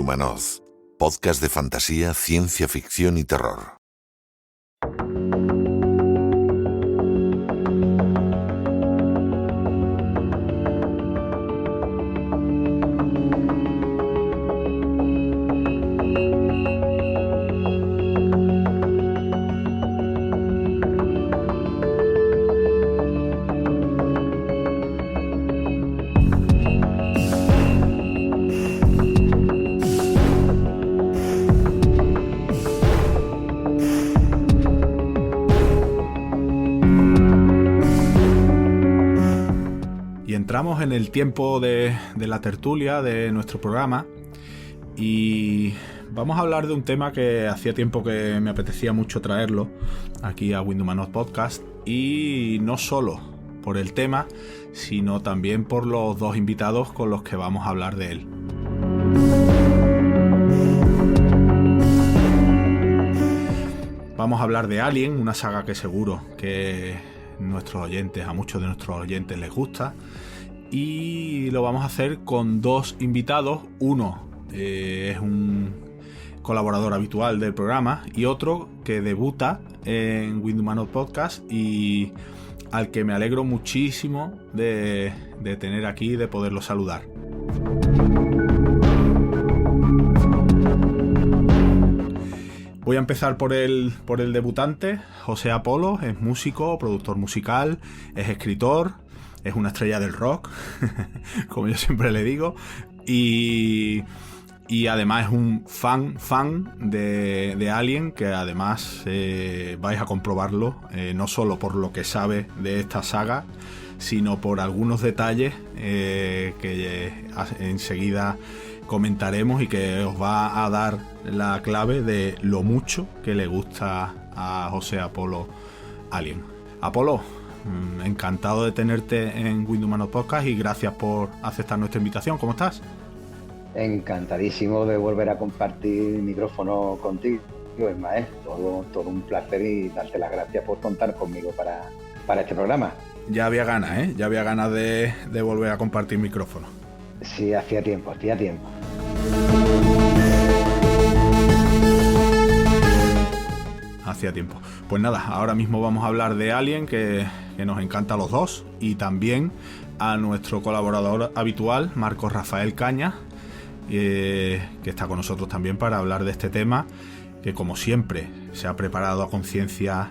Windhumanoz, podcast de fantasía, ciencia ficción y terror. Entramos en el tiempo de la tertulia de nuestro programa y vamos a hablar de un tema que hacía tiempo que me apetecía mucho traerlo aquí a Windhumanoz Podcast, y no solo por el tema, sino también por los dos invitados con los que vamos a hablar de él. Vamos a hablar de Alien, una saga que seguro que a muchos de nuestros oyentes les gusta. Y lo vamos a hacer con dos invitados. Uno es un colaborador habitual del programa y otro que debuta en Windhumanoz Podcast y al que me alegro muchísimo de tener aquí y de poderlo saludar. Voy a empezar por el debutante. José Apolo es músico, productor musical, es escritor, es una estrella del rock, como yo siempre le digo, y además es un fan de Alien, que además vais a comprobarlo, no solo por lo que sabe de esta saga, sino por algunos detalles que enseguida comentaremos y que os va a dar la clave de lo mucho que le gusta a José Apolo Alien. Apolo, encantado de tenerte en Windhumanoz Podcast y gracias por aceptar nuestra invitación. ¿Cómo estás? Encantadísimo de volver a compartir micrófono contigo, Ismael. Todo un placer y darte las gracias por contar conmigo para este programa. Ya había ganas, Ya había ganas de volver a compartir micrófono. Sí, hacía tiempo. Hacía tiempo. Pues nada, ahora mismo vamos a hablar de Alien, que nos encanta a los dos, y también a nuestro colaborador habitual, Marcos Rafael Cañas, que está con nosotros también para hablar de este tema, que como siempre se ha preparado a conciencia,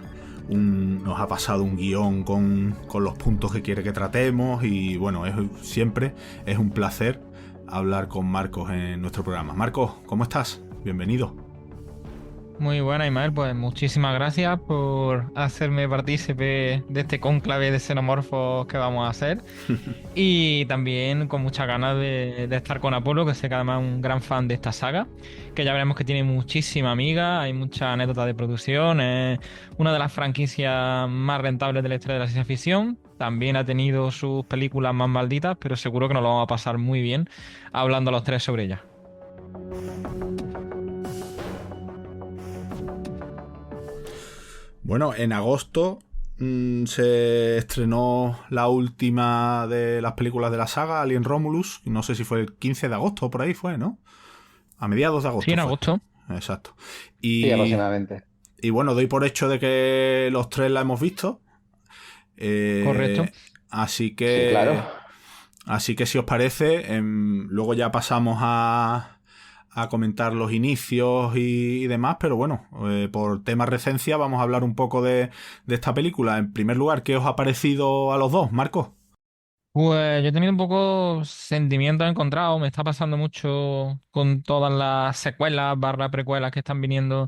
nos ha pasado un guión con los puntos que quiere que tratemos, y bueno, siempre es un placer hablar con Marcos en nuestro programa. Marcos, ¿cómo estás? Bienvenido. Muy buena, Ismael, pues muchísimas gracias por hacerme partícipe de este cónclave de xenomorfos que vamos a hacer. Y también con muchas ganas de estar con Apolo, que sé que además es un gran fan de esta saga, que ya veremos que tiene muchísima amiga, hay mucha anécdota de producción, es una de las franquicias más rentables de la historia de la ciencia ficción. También ha tenido sus películas más malditas, pero seguro que nos lo vamos a pasar muy bien hablando los tres sobre ellas. Bueno, en agosto se estrenó la última de las películas de la saga, Alien Romulus. No sé si fue el 15 de agosto, por ahí fue, ¿no? A mediados de agosto. Sí, en agosto. Exacto. Sí, aproximadamente. Y bueno, doy por hecho de que los tres la hemos visto. Correcto. Así que... Sí, claro. Así que si os parece, luego ya pasamos a comentar los inicios y demás, pero bueno, por tema recencia vamos a hablar un poco de esta película. En primer lugar, ¿qué os ha parecido a los dos, Marcos? Pues yo he tenido un poco sentimientos encontrados, me está pasando mucho con todas las secuelas / precuelas que están viniendo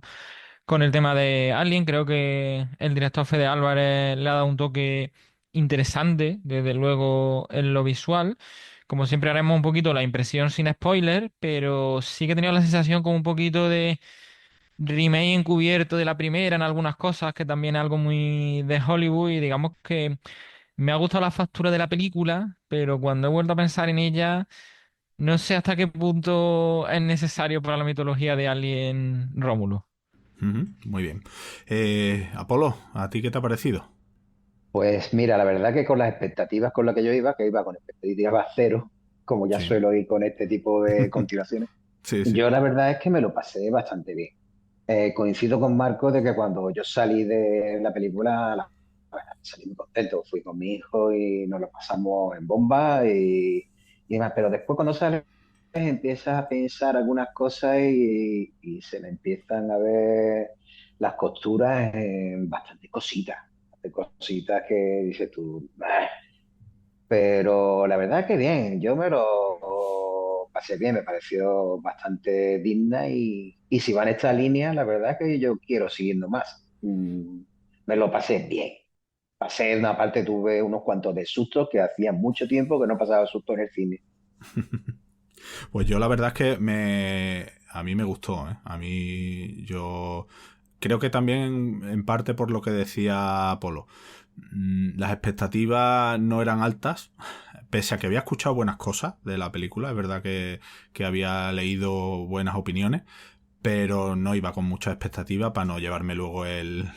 con el tema de Alien. Creo que el director Fede Álvarez le ha dado un toque interesante, desde luego en lo visual. Como siempre haremos un poquito la impresión sin spoiler, pero sí que he tenido la sensación como un poquito de remake encubierto de la primera en algunas cosas, que también es algo muy de Hollywood, y digamos que me ha gustado la factura de la película, pero cuando he vuelto a pensar en ella, no sé hasta qué punto es necesario para la mitología de Alien Rómulo. Muy bien. Apolo, ¿a ti qué te ha parecido? Pues mira, la verdad que con las expectativas con las que yo iba, que iba con expectativas cero, como ya Sí. suelo ir con este tipo de continuaciones, Sí, sí. Yo la verdad es que me lo pasé bastante bien. Coincido con Marco de que cuando yo salí de la película, la verdad, salí muy contento. Fui con mi hijo y nos lo pasamos en bomba y demás. Pero después cuando sales empiezas a pensar algunas cosas y se le empiezan a ver las costuras en bastantes cositas que dices tú. "Bah". Pero la verdad que bien, yo me lo pasé bien, me pareció bastante digna y si va en esta línea, la verdad que yo quiero siguiendo más. Me lo pasé bien. Pasé una parte, tuve unos cuantos de sustos que hacía mucho tiempo que no pasaba susto en el cine. Pues yo la verdad es que a mí me gustó, ¿eh? A mí yo creo que también en parte por lo que decía Polo. Las expectativas no eran altas, pese a que había escuchado buenas cosas de la película, es verdad que había leído buenas opiniones, pero no iba con mucha expectativa para no llevarme luego el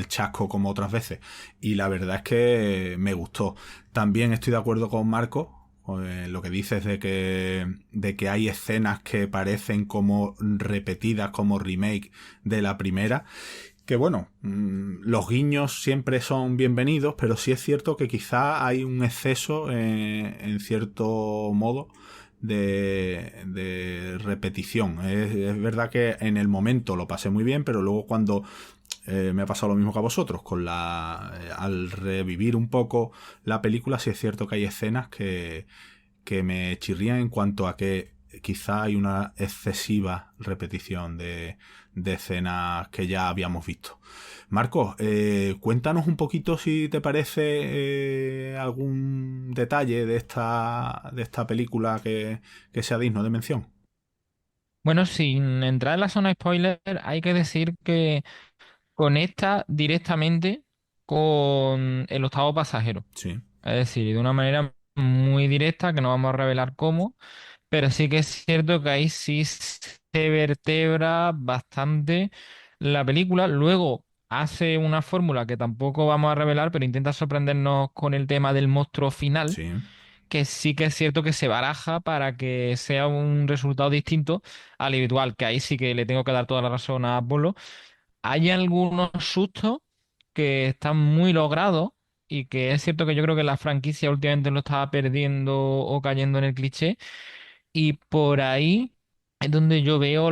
chasco como otras veces. Y la verdad es que me gustó. También estoy de acuerdo con Marco, lo que dices de que hay escenas que parecen como repetidas, como remake de la primera. Que bueno, los guiños siempre son bienvenidos, pero sí es cierto que quizá hay un exceso en cierto modo de repetición. Es verdad que en el momento lo pasé muy bien, pero luego cuando me ha pasado lo mismo que a vosotros, al revivir un poco la película, sí es cierto que hay escenas que me chirrían en cuanto a que quizá hay una excesiva repetición de escenas que ya habíamos visto. Marcos, cuéntanos un poquito si te parece algún detalle de esta película que sea digno de mención. Bueno, sin entrar en la zona spoiler, hay que decir que conecta directamente con el octavo pasajero. Sí, Es decir, de una manera muy directa, que no vamos a revelar cómo, pero sí que es cierto que ahí sí se vertebra bastante la película. Luego hace una fórmula que tampoco vamos a revelar, pero intenta sorprendernos con el tema del monstruo final, sí. que sí que es cierto que se baraja para que sea un resultado distinto al habitual, que ahí sí que le tengo que dar toda la razón a Apolo. Hay algunos sustos que están muy logrados y que es cierto que yo creo que la franquicia últimamente lo estaba perdiendo o cayendo en el cliché y por ahí es donde yo veo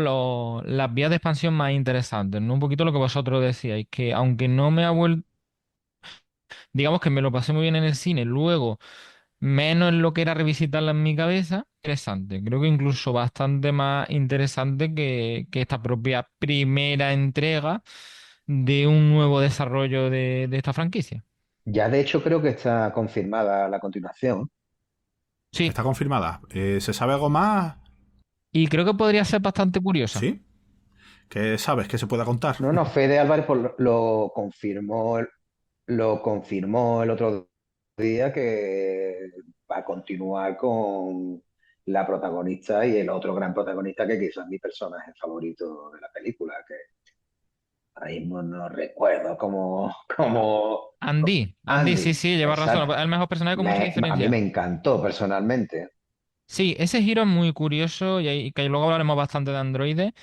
las vías de expansión más interesantes, ¿no? Un poquito lo que vosotros decíais, que aunque no me ha vuelto, digamos que me lo pasé muy bien en el cine, luego menos en lo que era revisitarla en mi cabeza, interesante. Creo que incluso bastante más interesante que esta propia primera entrega de un nuevo desarrollo de esta franquicia. Ya de hecho creo que está confirmada la continuación. Sí, Está confirmada. ¿Se sabe algo más? y creo que podría ser bastante curiosa. Sí. ¿Qué sabes que se pueda contar? No, no, Fede Álvarez pues, lo confirmó el otro día que va a continuar con la protagonista y el otro gran protagonista que quizás es mi personaje favorito de la película, que ahora mismo no recuerdo Andy, sí, Andy, sí, lleva razón. exacto. Es el mejor personaje con mucha A mí me diferencia. encantó personalmente. Sí, ese giro es muy curioso y que luego hablaremos bastante de androides.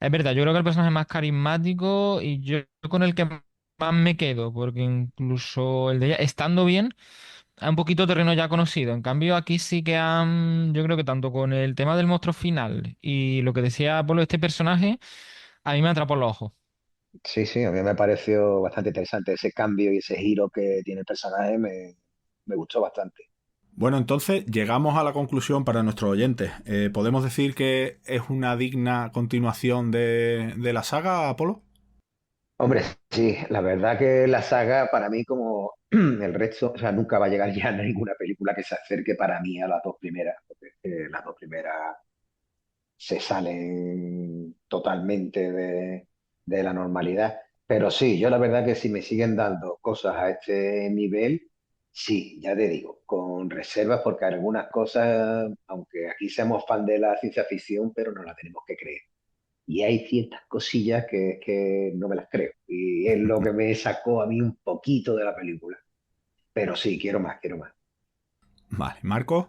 Es verdad, yo creo que el personaje más carismático y yo con el que más me quedo, porque incluso el de ella, estando bien, es un poquito terreno ya conocido. En cambio, aquí sí que han, yo creo que tanto con el tema del monstruo final y lo que decía Pablo, este personaje, a mí me atrapó los ojos. Sí, sí, a mí me pareció bastante interesante ese cambio y ese giro que tiene el personaje, me gustó bastante. Bueno, entonces llegamos a la conclusión para nuestros oyentes. ¿Podemos decir que es una digna continuación de la saga, Apolo? Hombre, sí, la verdad que la saga para mí como el resto, o sea, nunca va a llegar ya ninguna película que se acerque para mí a las dos primeras, porque es que las dos primeras se salen totalmente de la normalidad. Pero sí, yo la verdad que si me siguen dando cosas a este nivel, sí, ya te digo, con reservas, porque algunas cosas, aunque aquí seamos fan de la ciencia ficción, pero no la tenemos que creer. Y hay ciertas cosillas que no me las creo. Y es lo que me sacó a mí un poquito de la película. Pero sí, quiero más, quiero más. Vale, Marco.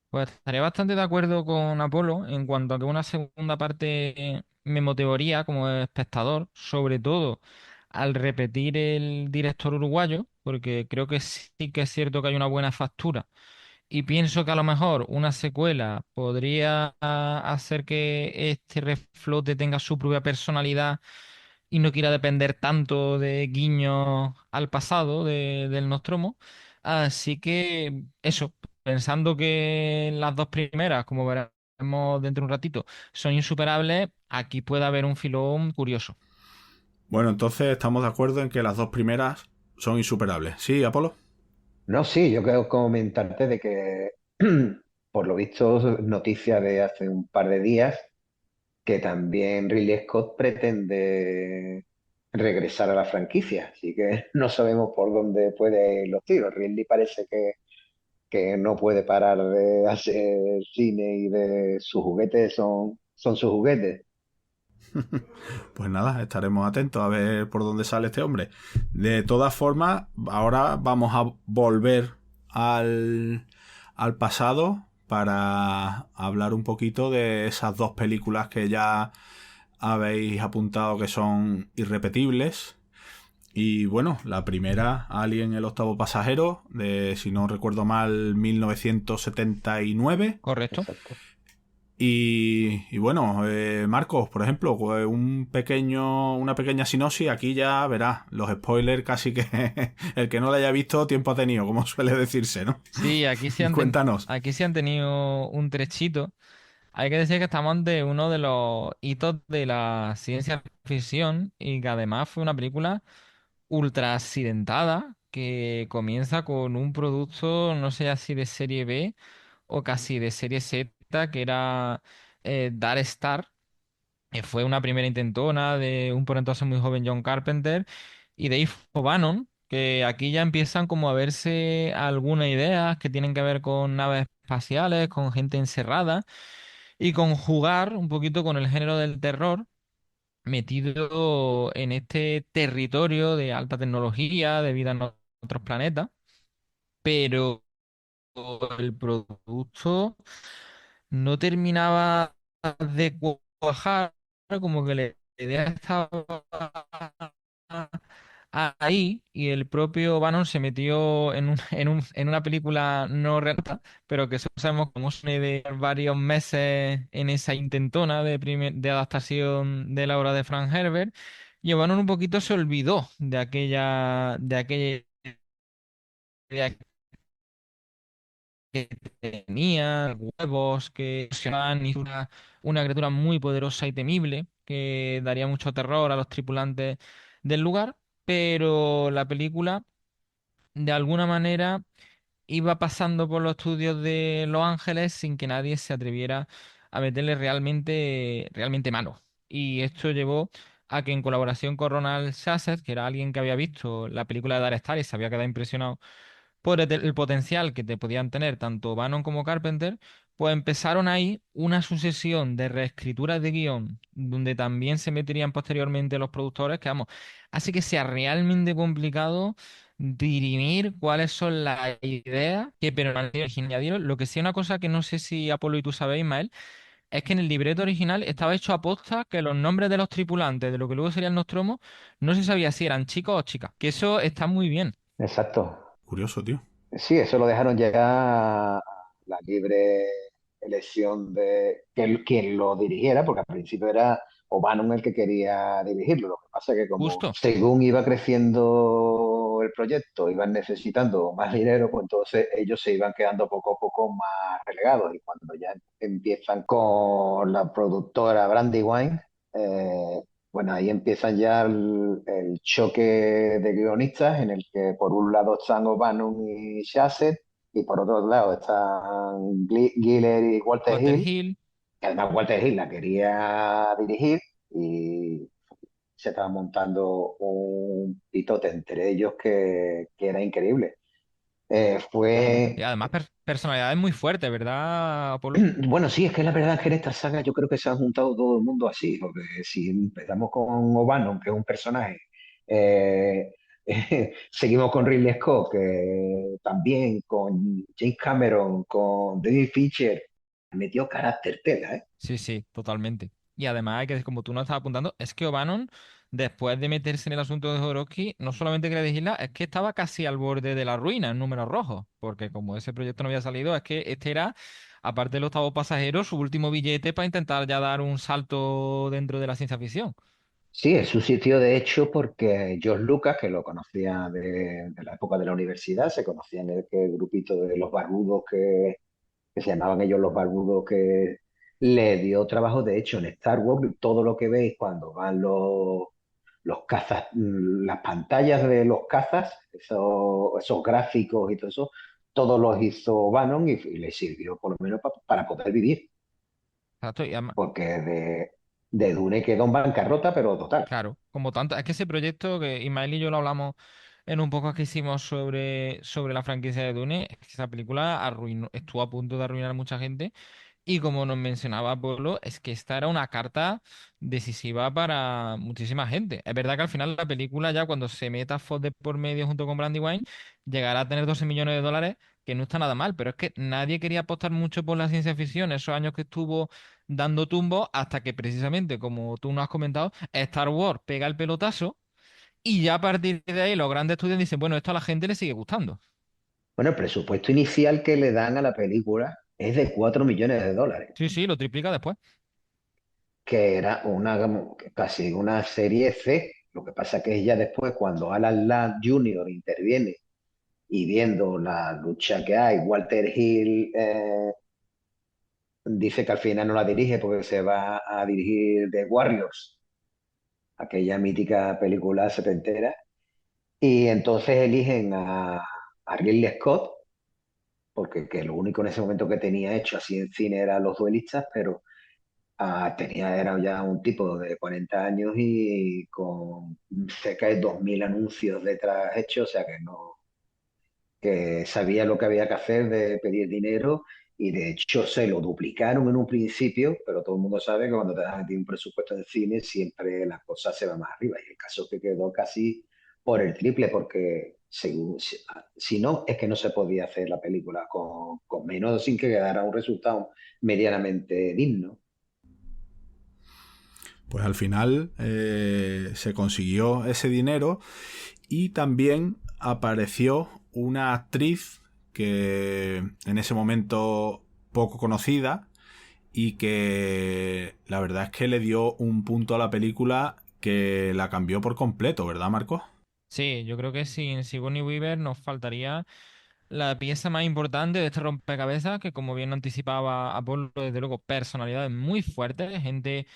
Pues estaría bastante de acuerdo con Apolo en cuanto a que una segunda parte me motivaría como espectador, sobre todo al repetir el director uruguayo, porque creo que sí que es cierto que hay una buena factura. Y pienso que a lo mejor una secuela podría hacer que este reflote tenga su propia personalidad y no quiera depender tanto de guiños al pasado del Nostromo. Así que eso, pensando que las dos primeras, como veremos dentro de un ratito, son insuperables, aquí puede haber un filón curioso. Bueno, entonces estamos de acuerdo en que las dos primeras son insuperables. ¿Sí, Apolo? No, sí, yo quiero comentarte de que, por lo visto, noticia de hace un par de días, que también Ridley Scott pretende regresar a la franquicia, así que no sabemos por dónde puede ir los tiros. Ridley parece que no puede parar de hacer cine y de sus juguetes son sus juguetes. Pues nada, estaremos atentos a ver por dónde sale este hombre. De todas formas, ahora vamos a volver al pasado para hablar un poquito de esas dos películas que ya habéis apuntado que son irrepetibles. Y bueno, la primera, Alien el octavo pasajero, de, si no recuerdo mal, 1979. ¿Correcto? Exacto. Y bueno, Marcos, por ejemplo, una pequeña sinopsis, aquí ya verás, los spoilers casi que el que no la haya visto tiempo ha tenido, como suele decirse, ¿no? Sí, Cuéntanos. aquí sí han tenido un trechito. Hay que decir que estamos ante uno de los hitos de la ciencia ficción y que además fue una película ultra accidentada que comienza con un producto, no sé si de serie B o casi de serie Z, que era Dark Star, que fue una primera intentona de un por entonces muy joven John Carpenter y Dave O'Bannon, que aquí ya empiezan como a verse algunas ideas que tienen que ver con naves espaciales, con gente encerrada y con jugar un poquito con el género del terror metido en este territorio de alta tecnología, de vida en otros planetas, pero el producto no terminaba de cuajar, como que la idea estaba ahí y el propio Bannon se metió en una película no realista, pero que sabemos cómo suele de varios meses en esa intentona de adaptación de la obra de Frank Herbert, y Bannon un poquito se olvidó de aquella idea que tenía, huevos que explosionaban y una criatura muy poderosa y temible que daría mucho terror a los tripulantes del lugar, pero la película de alguna manera iba pasando por los estudios de Los Ángeles sin que nadie se atreviera a meterle realmente mano. Y esto llevó a que en colaboración con Ronald Shusett, que era alguien que había visto la película de Dark Star y se había quedado impresionado por el potencial que te podían tener tanto Bannon como Carpenter, pues empezaron ahí una sucesión de reescrituras de guión, donde también se meterían posteriormente los productores, que vamos, así que sea realmente complicado dirimir cuáles son las ideas que permanecieron añadieron. Lo que sí, una cosa que no sé si Apolo y tú sabéis, Ismael, es que en el libreto original estaba hecho a posta que los nombres de los tripulantes de lo que luego sería el Nostromo no se sabía si eran chicos o chicas, que eso está muy bien. Exacto. Curioso, tío. Sí, eso lo dejaron llegar a la libre elección de que quien lo dirigiera, porque al principio era O'Bannon el que quería dirigirlo. Lo que pasa es que como Justo. según iba creciendo el proyecto, iban necesitando más dinero, pues entonces ellos se iban quedando poco a poco más relegados. Y cuando ya empiezan con la productora Brandywine, bueno, ahí empiezan ya el choque de guionistas en el que por un lado están O'Bannon y Shasset y por otro lado están Giller y Walter Walter Hill, Hill. que además Walter Hill la quería dirigir y se estaba montando un pitote entre ellos que era increíble. Y Fue además personalidades muy fuertes, ¿verdad, Apolo? Bueno, sí, es que la verdad es que en esta saga yo creo que se ha juntado todo el mundo así, porque si empezamos con O'Bannon, que es un personaje, eh, Seguimos con Ridley Scott, que también con James Cameron, con David Fincher, metió carácter tela, ¿eh? Sí, sí, totalmente. Y además, hay que, como tú nos estabas apuntando, es que O'Bannon, después de meterse en el asunto de Jodorowsky, no solamente quería dirigirla, es que estaba casi al borde de la ruina en números rojos, porque como ese proyecto no había salido, es que este era, aparte del octavo pasajero, su último billete para intentar ya dar un salto dentro de la ciencia ficción. Sí, es su sitio de hecho porque George Lucas, que lo conocía de la época de la universidad, se conocía en el grupito de los barbudos que se llamaban ellos los barbudos, que le dio trabajo. De hecho, en Star Wars, todo lo que veis cuando van los cazas, las pantallas de los cazas, esos gráficos y todo eso, todos los hizo Bannon y le sirvió por lo menos para poder vivir, Exacto, y además, porque de Dune quedó en bancarrota, pero total. claro, como tanto, es que ese proyecto que Ismael y yo lo hablamos en un poco que hicimos sobre la franquicia de Dune, es que esa película arruinó, estuvo a punto de arruinar a mucha gente. Y como nos mencionaba Pablo, es que esta era una carta decisiva para muchísima gente. Es verdad que al final la película, ya cuando se meta Fox de por medio junto con Brandywine, llegará a tener 12 millones de dólares, que no está nada mal, pero es que nadie quería apostar mucho por la ciencia ficción esos años que estuvo dando tumbos, hasta que precisamente, como tú nos has comentado, Star Wars pega el pelotazo y ya a partir de ahí los grandes estudios dicen, bueno, esto a la gente le sigue gustando. Bueno, el presupuesto inicial que le dan a la película es de 4 millones de dólares, Sí, sí, lo triplica después. que era casi una serie C. Lo que pasa que ella después, cuando Alan Ladd Jr. interviene y viendo la lucha que hay, Walter Hill dice que al final no la dirige porque se va a dirigir The Warriors, aquella mítica película setentera, y entonces eligen a Ridley Scott, porque que lo único en ese momento que tenía hecho así en cine eran Los Duelistas, pero era ya un tipo de 40 años y con cerca de 2.000 anuncios detrás hechos, o sea que no, que sabía lo que había que hacer de pedir dinero y de hecho se lo duplicaron en un principio, pero todo el mundo sabe que cuando te dan a ti un presupuesto de cine siempre la cosa se va más arriba y el caso es que quedó casi por el triple porque si no es que no se podía hacer la película con menos sin que quedara un resultado medianamente digno. Pues al final se consiguió ese dinero y también apareció una actriz que en ese momento poco conocida y que la verdad es que le dio un punto a la película que la cambió por completo, ¿verdad, Marcos? Sí, yo creo que sin Sigourney Weaver nos faltaría la pieza más importante de este rompecabezas, que como bien anticipaba Apolo, desde luego personalidades muy fuertes, gente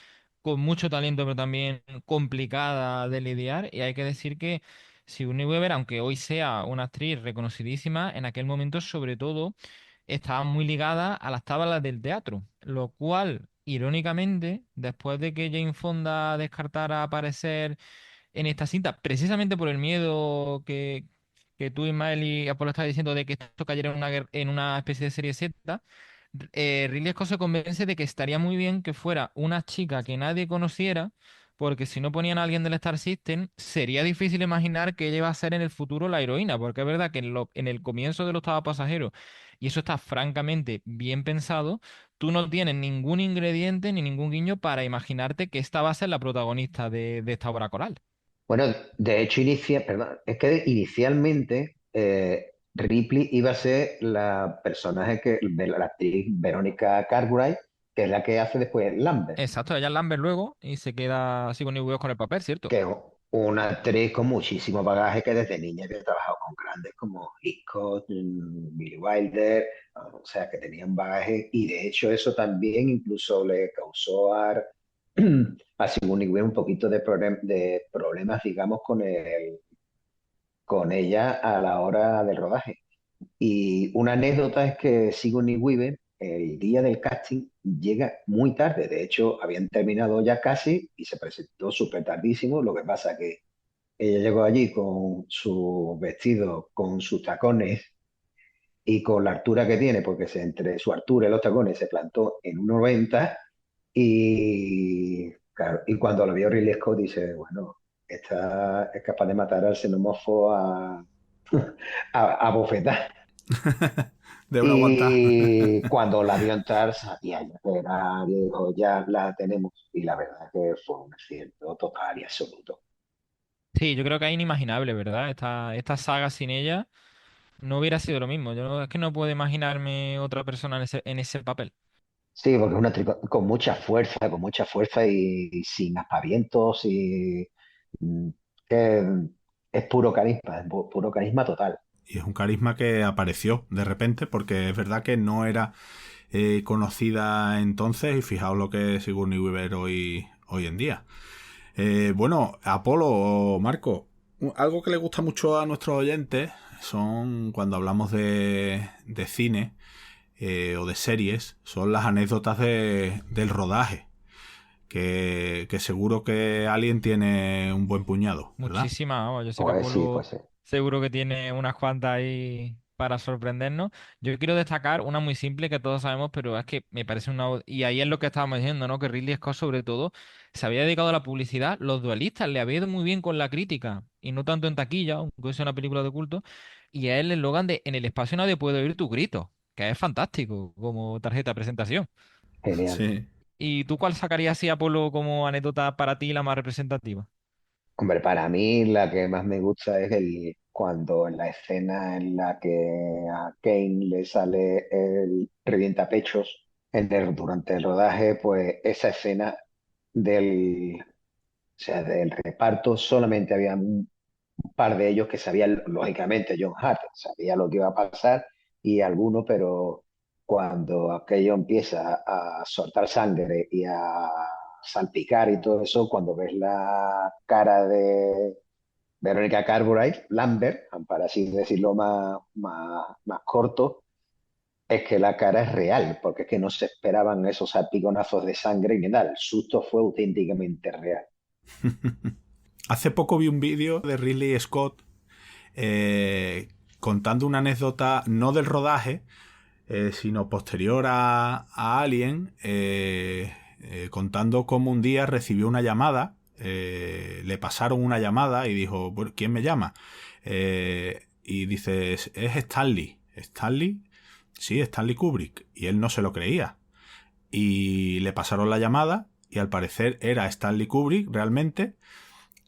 con mucho talento, pero también complicada de lidiar. Y hay que decir que Sigourney Weaver, aunque hoy sea una actriz reconocidísima, en aquel momento sobre todo estaba muy ligada a las tablas del teatro, lo cual, irónicamente, después de que Jane Fonda descartara aparecer en esta cinta, precisamente por el miedo que tú, Ismael y Apolo estabas diciendo de que esto cayera en en una especie de serie Z, Ridley Scott se convence de que estaría muy bien que fuera una chica que nadie conociera, porque si no ponían a alguien del Star System, sería difícil imaginar que ella iba a ser en el futuro la heroína, porque es verdad que en el comienzo de los octavo pasajero, y eso está francamente bien pensado, tú no tienes ningún ingrediente ni ningún guiño para imaginarte que esta va a ser la protagonista de esta obra coral. Bueno, de hecho, perdón, es que inicialmente Ripley iba a ser la personaje de la actriz Verónica Cartwright, que es la que hace después Lambert, Exacto, ella es Lambert luego y se queda así con Weavers con el papel, ¿cierto? que es una actriz con muchísimo bagaje que desde niña había trabajado con grandes como Hitchcock, Billy Wilder, o sea, que tenían bagaje y de hecho eso también incluso le causó a Sigourney Weaver un poquito de problemas, digamos, con ella a la hora del rodaje. Y una anécdota es que Sigourney Weaver, el día del casting, llega muy tarde. De hecho, habían terminado ya casi y se presentó súper tardísimo. Lo que pasa que ella llegó allí con su vestido, con sus tacones y con la altura que tiene, porque entre su altura y los tacones se plantó en 1,90 y, claro, y cuando lo vio Ridley Scott dice, bueno, Esta es capaz de matar al xenomorfo a bofetar. De una aguantada. Y cuando la vio entrar, sabía ya que era, y dijo, ya la tenemos. Y la verdad que fue un acierto total y absoluto. Sí, yo creo que es inimaginable, ¿verdad? Esta saga sin ella no hubiera sido lo mismo. Yo es que no puedo imaginarme otra persona en ese papel. Sí, porque es una con mucha fuerza y sin aspavientos y mm, que es puro carisma, es puro carisma total. Y es un carisma que apareció de repente, porque es verdad que no era conocida entonces, y fijaos lo que es Sigourney Weaver hoy en día. Bueno, Apolo o Marco, algo que le gusta mucho a nuestros oyentes son cuando hablamos de cine o de series, son las anécdotas del rodaje, que seguro que alguien tiene un buen puñado, ¿verdad? Muchísimas, vamos, yo sé que Pues sí, Apolo pues sí. seguro que tiene unas cuantas ahí para sorprendernos. Yo quiero destacar una muy simple que todos sabemos, pero es que me parece una... Y ahí es lo que estábamos diciendo, ¿no? Que Ridley Scott sobre todo se había dedicado a la publicidad. Los duelistas le había ido muy bien con la crítica y no tanto en taquilla, aunque sea una película de culto. Y a él el eslogan de "En el espacio nadie puede oír tu grito", que es fantástico como tarjeta de presentación. Genial. Sí. ¿Y tú cuál sacarías así, Apolo, como anécdota para ti la más representativa? Hombre, para mí la que más me gusta es cuando en la escena en la que a Kane le sale el revientapechos durante el rodaje, pues esa escena del, o sea, del reparto solamente había un par de ellos que sabían, lógicamente, John Hart sabía lo que iba a pasar y algunos, pero cuando aquello empieza a soltar sangre y a salpicar y todo eso, cuando ves la cara de Verónica Cartwright, Lambert, para así decirlo más corto, es que la cara es real, porque es que no se esperaban esos salpiconazos de sangre ni nada. El susto fue auténticamente real. Hace poco vi un vídeo de Ridley Scott contando una anécdota no del rodaje, sino posterior a Alien, contando cómo un día recibió una llamada, le pasaron una llamada y dijo, "Bueno, ¿quién me llama?" Y dice, es Stanley. ¿Stanley? Sí, Stanley Kubrick. Y él no se lo creía. Y le pasaron la llamada y al parecer era Stanley Kubrick realmente,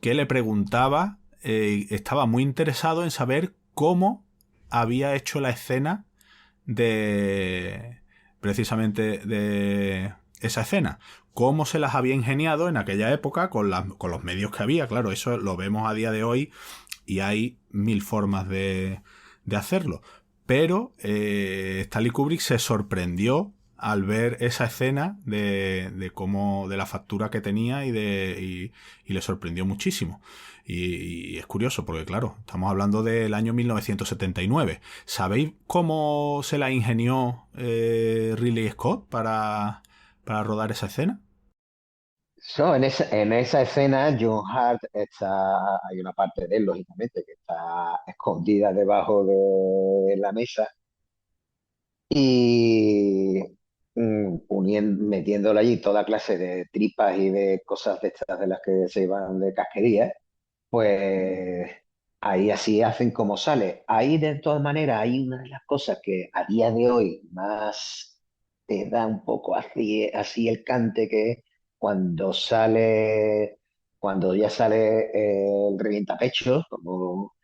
que le preguntaba, estaba muy interesado en saber cómo había hecho la escena de precisamente de esa escena, cómo se las había ingeniado en aquella época con los medios que había. Claro, eso lo vemos a día de hoy y hay mil formas de hacerlo, pero Stanley Kubrick se sorprendió al ver esa escena de cómo, de la factura que tenía y le sorprendió muchísimo. Y es curioso porque, claro, estamos hablando del año 1979. ¿Sabéis cómo se la ingenió Ridley Scott para rodar esa escena? En esa escena, John Hart está, hay una parte de él, lógicamente, que está escondida debajo de la mesa y metiéndole allí toda clase de tripas y de cosas de estas de las que se iban de casquería, pues ahí así hacen como sale. Ahí de todas maneras hay una de las cosas que a día de hoy más te da un poco así el cante que es cuando sale, cuando ya sale el revientapechos, como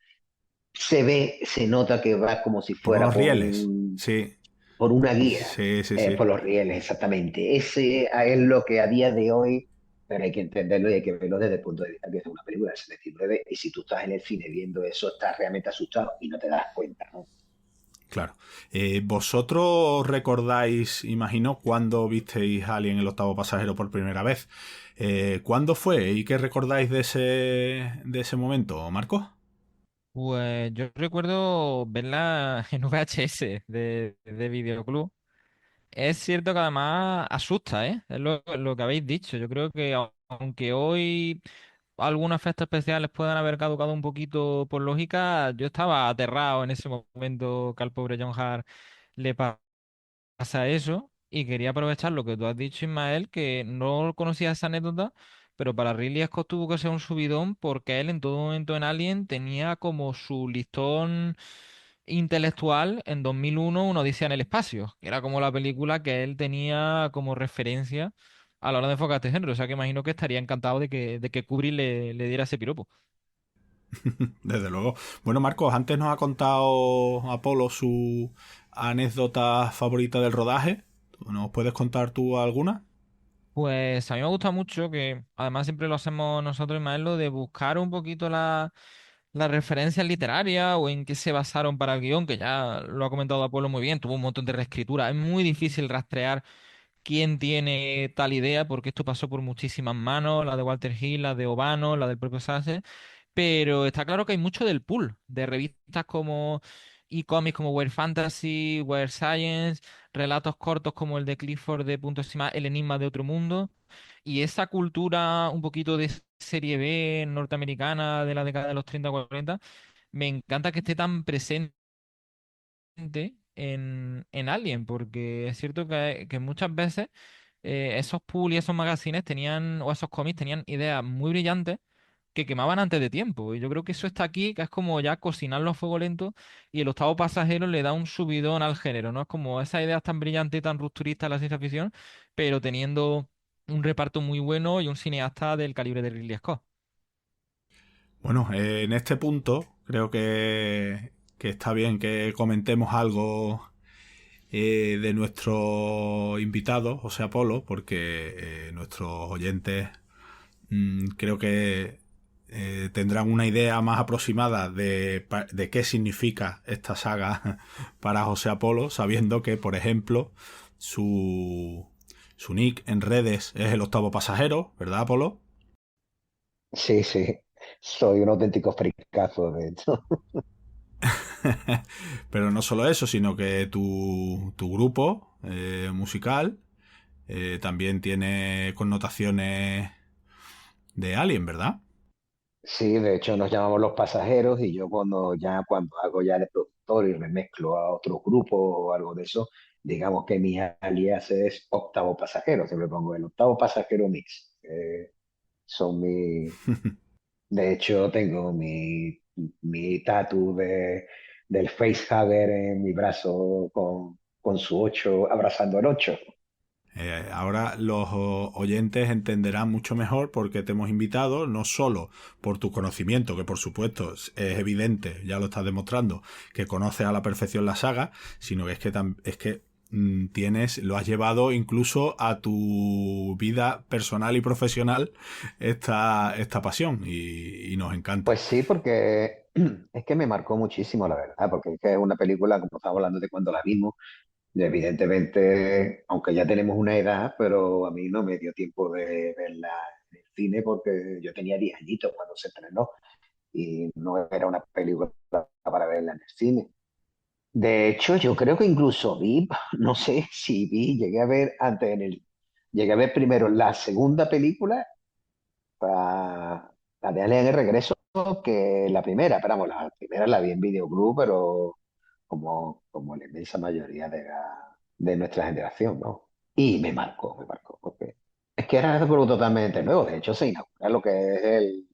se ve, se nota que va como si Por fuera unos rieles. Sí, por una guía, sí, sí, sí. por los rieles, exactamente. Ese es lo que a día de hoy, pero hay que entenderlo y hay que verlo desde el punto de vista que es una película del 79 y si tú estás en el cine viendo eso, estás realmente asustado y no te das cuenta, ¿no? Claro. ¿Vosotros recordáis, imagino, cuándo visteis Alien el octavo pasajero por primera vez? ¿Cuándo fue y qué recordáis de ese momento, Marcos? Pues yo recuerdo verla en VHS de Videoclub. Es cierto que además asusta, ¿eh? Es lo que habéis dicho. Yo creo que aunque hoy algunos efectos especiales puedan haber caducado un poquito por lógica, yo estaba aterrado en ese momento que al pobre John Hart le pasa eso y quería aprovechar lo que tú has dicho, Ismael, que no conocía esa anécdota, pero para Ridley Scott tuvo que ser un subidón porque él en todo momento en Alien tenía como su listón intelectual en 2001 Una Odisea en el espacio, que era como la película que él tenía como referencia a la hora de enfocar este género. O sea que imagino que estaría encantado de que Kubrick le diera ese piropo. Desde luego. Bueno, Marcos, antes nos ha contado Apolo su anécdota favorita del rodaje. ¿Nos puedes contar tú alguna? Pues a mí me gusta mucho que, además siempre lo hacemos nosotros, Ismael, lo de buscar un poquito las referencias literarias o en qué se basaron para el guión, que ya lo ha comentado Apolo muy bien, tuvo un montón de reescritura. Es muy difícil rastrear quién tiene tal idea, porque esto pasó por muchísimas manos, la de Walter Hill, la de Obano, la del propio Sasser, pero está claro que hay mucho del pool, de revistas como e-comics como Weird Fantasy, Weird Science, relatos cortos como el de Clifford de Punto Estima, El Enigma de Otro Mundo, y esa cultura un poquito de serie B norteamericana de la década de los 30 40 me encanta que esté tan presente en Alien, porque es cierto que muchas veces esos pool y esos magazines tenían, o esos cómics tenían ideas muy brillantes que quemaban antes de tiempo. Y yo creo que eso está aquí, que es como ya cocinarlo a fuego lento, y el octavo pasajero le da un subidón al género, ¿no? Es como esas ideas tan brillantes y tan rupturistas de la ciencia ficción, pero teniendo un reparto muy bueno y un cineasta del calibre de Ridley Scott. Bueno, en este punto creo que está bien que comentemos algo de nuestro invitado, José Apolo, porque nuestros oyentes creo que tendrán una idea más aproximada de qué significa esta saga para José Apolo, sabiendo que, por ejemplo, su nick en redes es el octavo pasajero, ¿verdad, Apolo? Sí, sí, soy un auténtico fricazo de hecho. Pero no solo eso, sino que tu grupo musical también tiene connotaciones de Alien, ¿verdad? Sí, de hecho nos llamamos Los Pasajeros y yo cuando hago ya de productor y remezclo a otro grupo o algo de eso, digamos que mi alias es Octavo Pasajero, siempre pongo el Octavo Pasajero Mix. Son mi, de hecho tengo mi tatu del facehugger en mi brazo con su 8 abrazando el 8. Ahora los oyentes entenderán mucho mejor porque te hemos invitado, no solo por tu conocimiento, que por supuesto es evidente, ya lo estás demostrando, que conoces a la perfección la saga, sino que lo has llevado incluso a tu vida personal y profesional esta pasión y nos encanta. Pues sí, porque es que me marcó muchísimo, la verdad, porque es que es una película, como estamos hablando de cuando la vimos, y evidentemente, aunque ya tenemos una edad, pero a mí no me dio tiempo de verla en el cine porque yo tenía 10 añitos cuando se estrenó y no era una película para verla en el cine. De hecho, yo creo que incluso vi, no sé si llegué a ver llegué a ver primero la segunda película, la de Alien el Regreso, que la primera, pero vamos, la primera la vi en videoclub, pero como la inmensa mayoría de nuestra generación, ¿no? Y me marcó, porque es que era algo totalmente nuevo. De hecho, se inaugura lo que es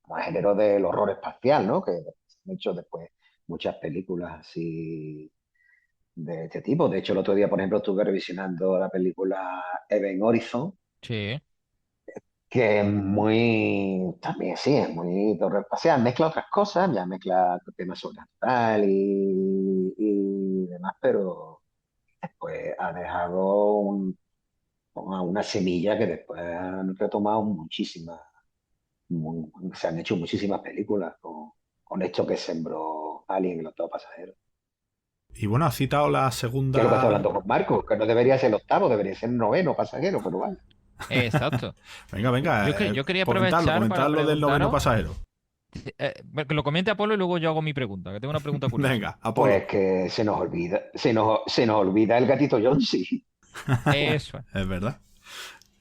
como el género del horror espacial, ¿no? Que se han hecho después muchas películas así de este tipo. De hecho, el otro día, por ejemplo, estuve revisionando la película Event Horizon, Sí. que es muy, también sí, es muy horror espacial. Mezcla otras cosas, ya mezcla temas sobrenatural y demás, pero pues ha dejado una semilla que después han retomado se han hecho muchísimas películas con esto que sembró Alien y los dos pasajeros. Y bueno, has citado la Que es lo que está segunda. hablando con Marco, que no debería ser el octavo, debería ser el noveno pasajero, pero vale. Exacto. Venga, Yo, venga, yo quería comentarlo, aprovechar para comentarlo del noveno preguntaros, pasajero. que lo comente Apolo y luego yo hago mi pregunta, que tengo una pregunta curiosa. Venga, Apolo. Pues que se nos olvida el gatito Jonesy. Eso es. Es verdad,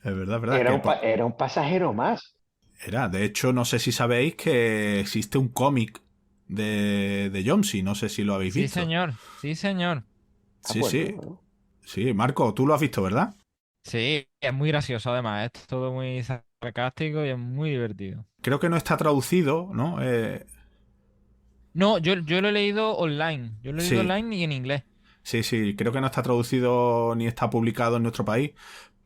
es verdad que Era un pasajero más. era. De hecho, no sé si sabéis que existe un cómic de Jomsy, no sé si lo habéis Sí, visto. señor. Sí, señor. Ah, Sí, pues no, sí, no. sí, Marco, tú lo has visto, ¿verdad? Sí, es muy gracioso además, es todo muy sarcástico y es muy divertido. Creo que no está traducido, ¿no? No, yo lo he leído online. Yo lo he leído Sí, online y en inglés. sí, creo que no está traducido ni está publicado en nuestro país,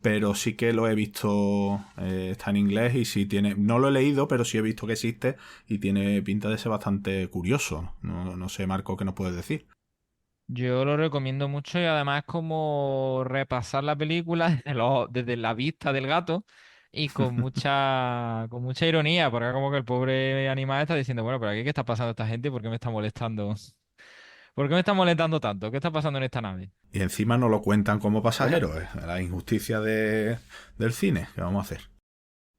pero sí que lo he visto, está en inglés y sí tiene, no lo he leído, pero sí he visto que existe y tiene pinta de ser bastante curioso. No sé, Marco, ¿qué nos puedes decir? Yo lo recomiendo mucho y además es como repasar la película desde la vista del gato y con mucha ironía, porque como que el pobre animal está diciendo, bueno, pero aquí qué está pasando esta gente, ¿por qué me está molestando? ¿Por qué me está molestando tanto? ¿Qué está pasando en esta nave? Y encima no lo cuentan como Bueno, pasajeros, la injusticia del cine, ¿qué vamos a hacer?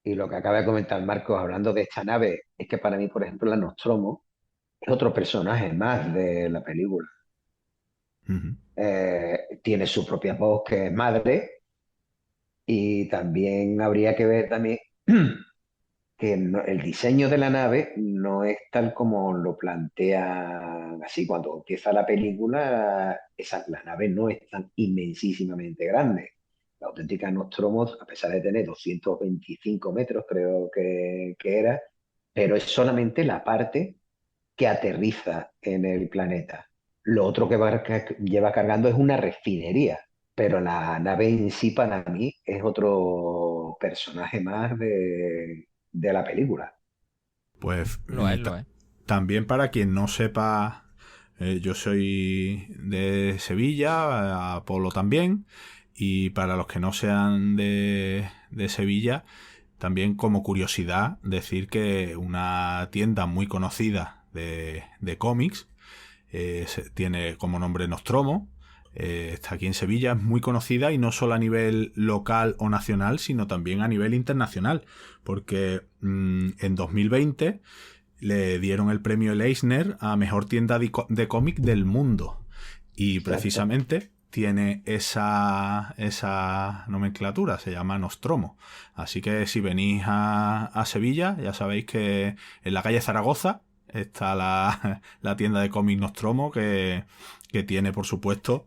y lo que acaba de comentar Marcos hablando de esta nave es que para mí, por ejemplo, la Nostromo es otro personaje más de la película. Ujú. Tiene su propia voz que es madre y también habría que ver también que el diseño de la nave no es tal como lo plantea así. Cuando empieza la película, la nave no es tan inmensísimamente grande. La auténtica Nostromo, a pesar de tener 225 metros, creo que era, pero es solamente la parte que aterriza en el planeta. Lo otro lleva cargando es una refinería, pero la nave en sí para mí es otro personaje más de la película. Pues Lo es, lo es. también para quien no sepa, yo soy de Sevilla, Apolo también, y para los que no sean de Sevilla, también como curiosidad decir que una tienda muy conocida de cómics tiene como nombre Nostromo, está aquí en Sevilla, es muy conocida y no solo a nivel local o nacional, sino también a nivel internacional, porque en 2020 le dieron el premio Eisner a mejor tienda de cómic del mundo y Exacto. precisamente tiene esa nomenclatura, se llama Nostromo. Así que si venís a Sevilla, ya sabéis que en la calle Zaragoza está la tienda de cómic Nostromo que tiene, por supuesto,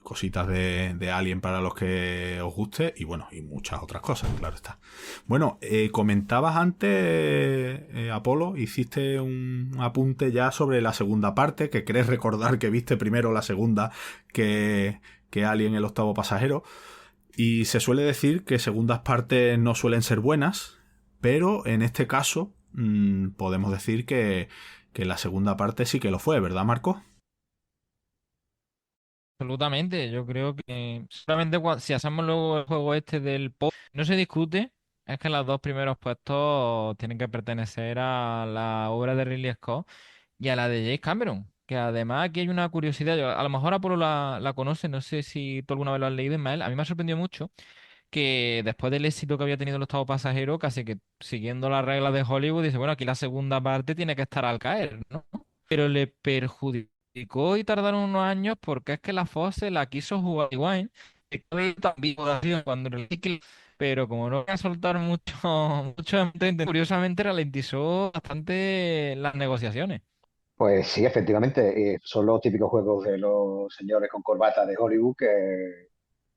cositas de Alien para los que os guste y bueno, y muchas otras cosas, claro está. Bueno, comentabas antes, Apolo, hiciste un apunte ya sobre la segunda parte, que crees recordar que viste primero la segunda que Alien el octavo pasajero. Y se suele decir que segundas partes no suelen ser buenas, pero en este caso podemos decir que la segunda parte sí que lo fue, ¿verdad, Marco? Absolutamente. Yo creo que solamente si hacemos luego el juego este del pop, no se discute. Es que los dos primeros puestos tienen que pertenecer a la obra de Ridley Scott y a la de James Cameron. Que además aquí hay una curiosidad. A lo mejor Apolo la conoce, no sé si tú alguna vez lo has leído, Ismael. A mí me ha sorprendido mucho que después del éxito que había tenido el octavo pasajero, casi que siguiendo las reglas de Hollywood, dice, bueno, aquí la segunda parte tiene que estar al caer, ¿no? Pero le perjudicó y tardaron unos años porque es que la Fox se la quiso jugar igual, que había también cuando pero como no voy a soltar mucho, mucho curiosamente ralentizó bastante las negociaciones. Pues sí, efectivamente, son los típicos juegos de los señores con corbata de Hollywood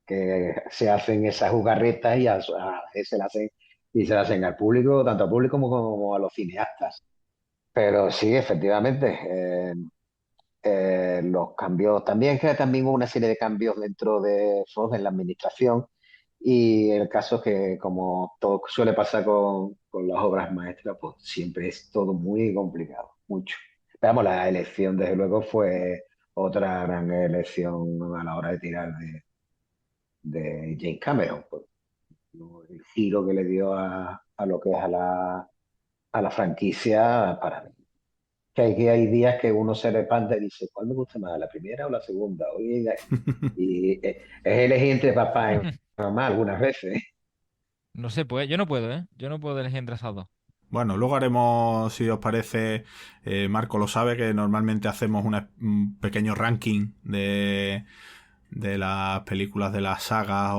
que se hacen esas jugarretas y a la vez se la hacen y se la hacen al público, tanto al público como a los cineastas. Pero sí, efectivamente, los cambios, también que también hubo una serie de cambios dentro de Fox en la administración y el caso es que como todo suele pasar con las obras maestras, pues siempre es todo muy complicado, mucho. Pero vamos, la elección desde luego fue otra gran elección a la hora de tirar de James Cameron, pues, ¿no? El giro que le dio a lo que es a la franquicia para mí. Que hay días que uno se repande y dice, ¿cuál me gusta más, la primera o la segunda? Oye, y es elegir entre papá y mamá algunas veces. No se puede, yo no puedo, ¿eh? Yo no puedo elegir entre esas dos. Bueno, luego haremos, si os parece, Marco lo sabe, que normalmente hacemos un pequeño ranking de las películas de las sagas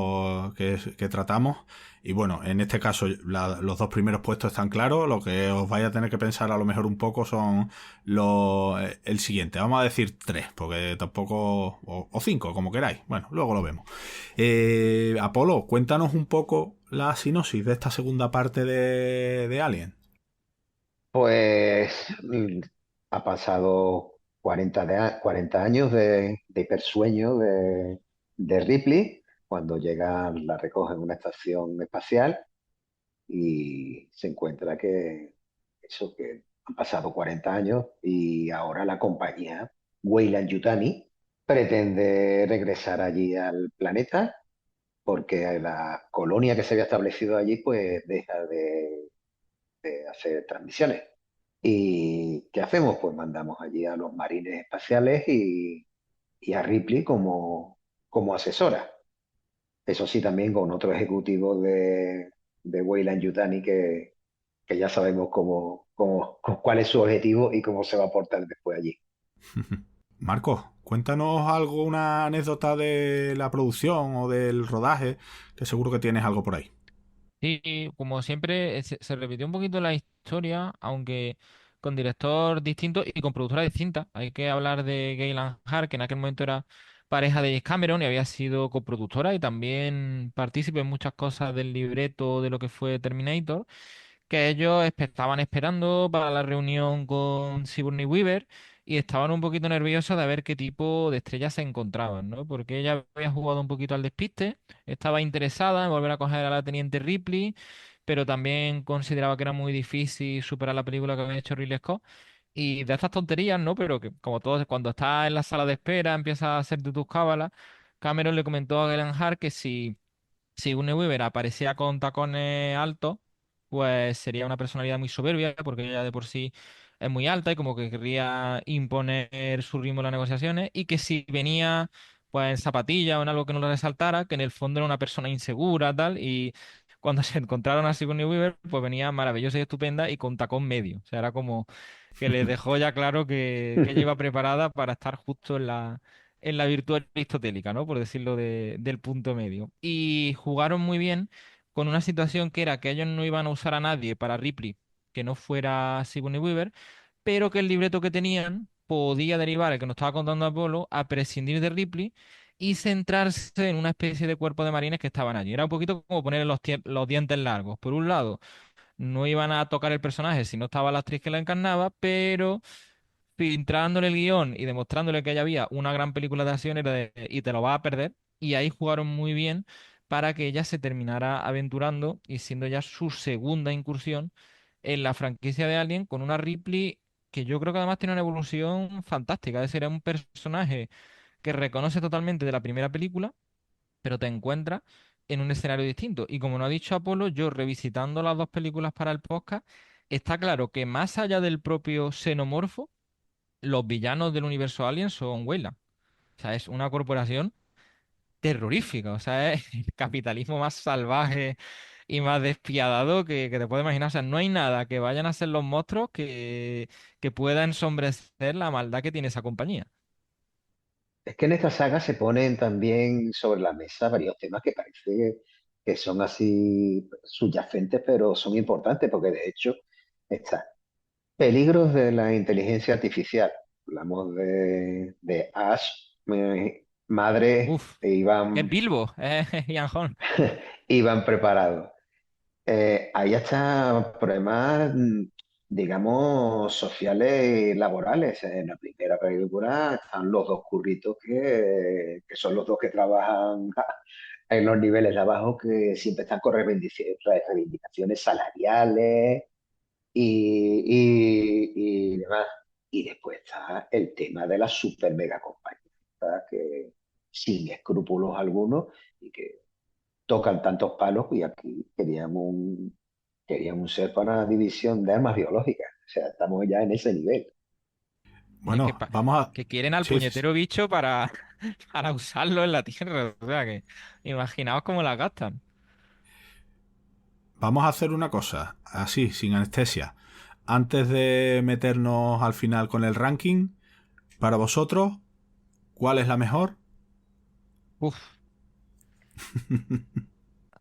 que tratamos Y bueno, en este caso los dos primeros puestos están claros. Lo que os vaya a tener que pensar a lo mejor un poco son el siguiente. Vamos a decir 3, porque tampoco... O 5, como queráis. Bueno, luego lo vemos. Apolo, cuéntanos un poco la sinopsis de esta segunda parte de Alien. Pues ha pasado 40 años de hipersueño de Ripley, cuando llega, la recoge en una estación espacial y se encuentra que han pasado 40 años y ahora la compañía Weyland-Yutani pretende regresar allí al planeta porque la colonia que se había establecido allí pues deja de hacer transmisiones. ¿Y qué hacemos? Pues mandamos allí a los marines espaciales y a Ripley como asesora. Eso sí, también con otro ejecutivo de Weyland-Yutani que ya sabemos cuál es su objetivo y cómo se va a portar después allí. Marcos, cuéntanos algo, una anécdota de la producción o del rodaje, que seguro que tienes algo por ahí. Sí, como siempre, se repitió un poquito la historia, aunque con director distinto y con productora distinta. Hay que hablar de Gaylan Hart, que en aquel momento era pareja de James Cameron y había sido coproductora y también partícipe en muchas cosas del libreto de lo que fue Terminator, que ellos estaban esperando para la reunión con Sigourney Weaver y estaban un poquito nerviosos de ver qué tipo de estrellas se encontraban, ¿no? Porque ella había jugado un poquito al despiste, estaba interesada en volver a coger a la teniente Ripley, pero también consideraba que era muy difícil superar la película que había hecho Ridley Scott. Y de estas tonterías, ¿no? Pero que como todos, cuando está en la sala de espera, empieza a hacerte tus cábalas, Cameron le comentó a Galen Hart que si Sigourney Weaver aparecía con tacones altos, pues sería una personalidad muy soberbia, porque ella de por sí es muy alta y como que querría imponer su ritmo en las negociaciones, y que si venía pues en zapatillas o en algo que no lo resaltara, que en el fondo era una persona insegura, tal, y cuando se encontraron a Sigourney Weaver, pues venía maravillosa y estupenda y con tacón medio. O sea, era como que les dejó ya claro que ella iba preparada para estar justo en la virtud aristotélica, ¿no? Por decirlo del punto medio. Y jugaron muy bien con una situación que era que ellos no iban a usar a nadie para Ripley que no fuera Sigourney Weaver, pero que el libreto que tenían podía derivar, el que nos estaba contando Apolo, a prescindir de Ripley y centrarse en una especie de cuerpo de marines que estaban allí. Era un poquito como poner los dientes largos. Por un lado, no iban a tocar el personaje si no estaba la actriz que la encarnaba, pero filtrándole el guión y demostrándole que ya había una gran película de acción era y te lo vas a perder. Y ahí jugaron muy bien para que ella se terminara aventurando y siendo ya su segunda incursión en la franquicia de Alien con una Ripley que yo creo que además tiene una evolución fantástica. Es decir, es un personaje que reconoce totalmente de la primera película, pero te encuentras en un escenario distinto. Y como no ha dicho Apolo, yo revisitando las dos películas para el podcast, está claro que más allá del propio xenomorfo, los villanos del universo Alien son Weyland. O sea, es una corporación terrorífica. O sea, es el capitalismo más salvaje y más despiadado que te puedes imaginar. O sea, no hay nada que vayan a ser los monstruos que pueda ensombrecer la maldad que tiene esa compañía. Es que en esta saga se ponen también sobre la mesa varios temas que parece que son así subyacentes, pero son importantes porque de hecho está peligros de la inteligencia artificial. Hablamos de Ash, madre Uf, e es Iván, Bilbo, es Ian Holm. Iván preparados. Ahí está problemas, digamos, sociales y laborales. En la primera película están los dos curritos que son los dos que trabajan en los niveles de abajo, que siempre están con reivindicaciones salariales y demás. Y después está el tema de la super mega compañía, ¿verdad? Que sin escrúpulos algunos y que tocan tantos palos y aquí querían un ser para la división de armas biológicas. O sea, estamos ya en ese nivel. Y Bueno, vamos a... que quieren al Sí, sí, sí. puñetero bicho para usarlo en la Tierra. O sea que imaginaos cómo la gastan. Vamos a hacer una cosa, así, sin anestesia. Antes de meternos al final con el ranking, para vosotros, ¿cuál es la mejor? Uf,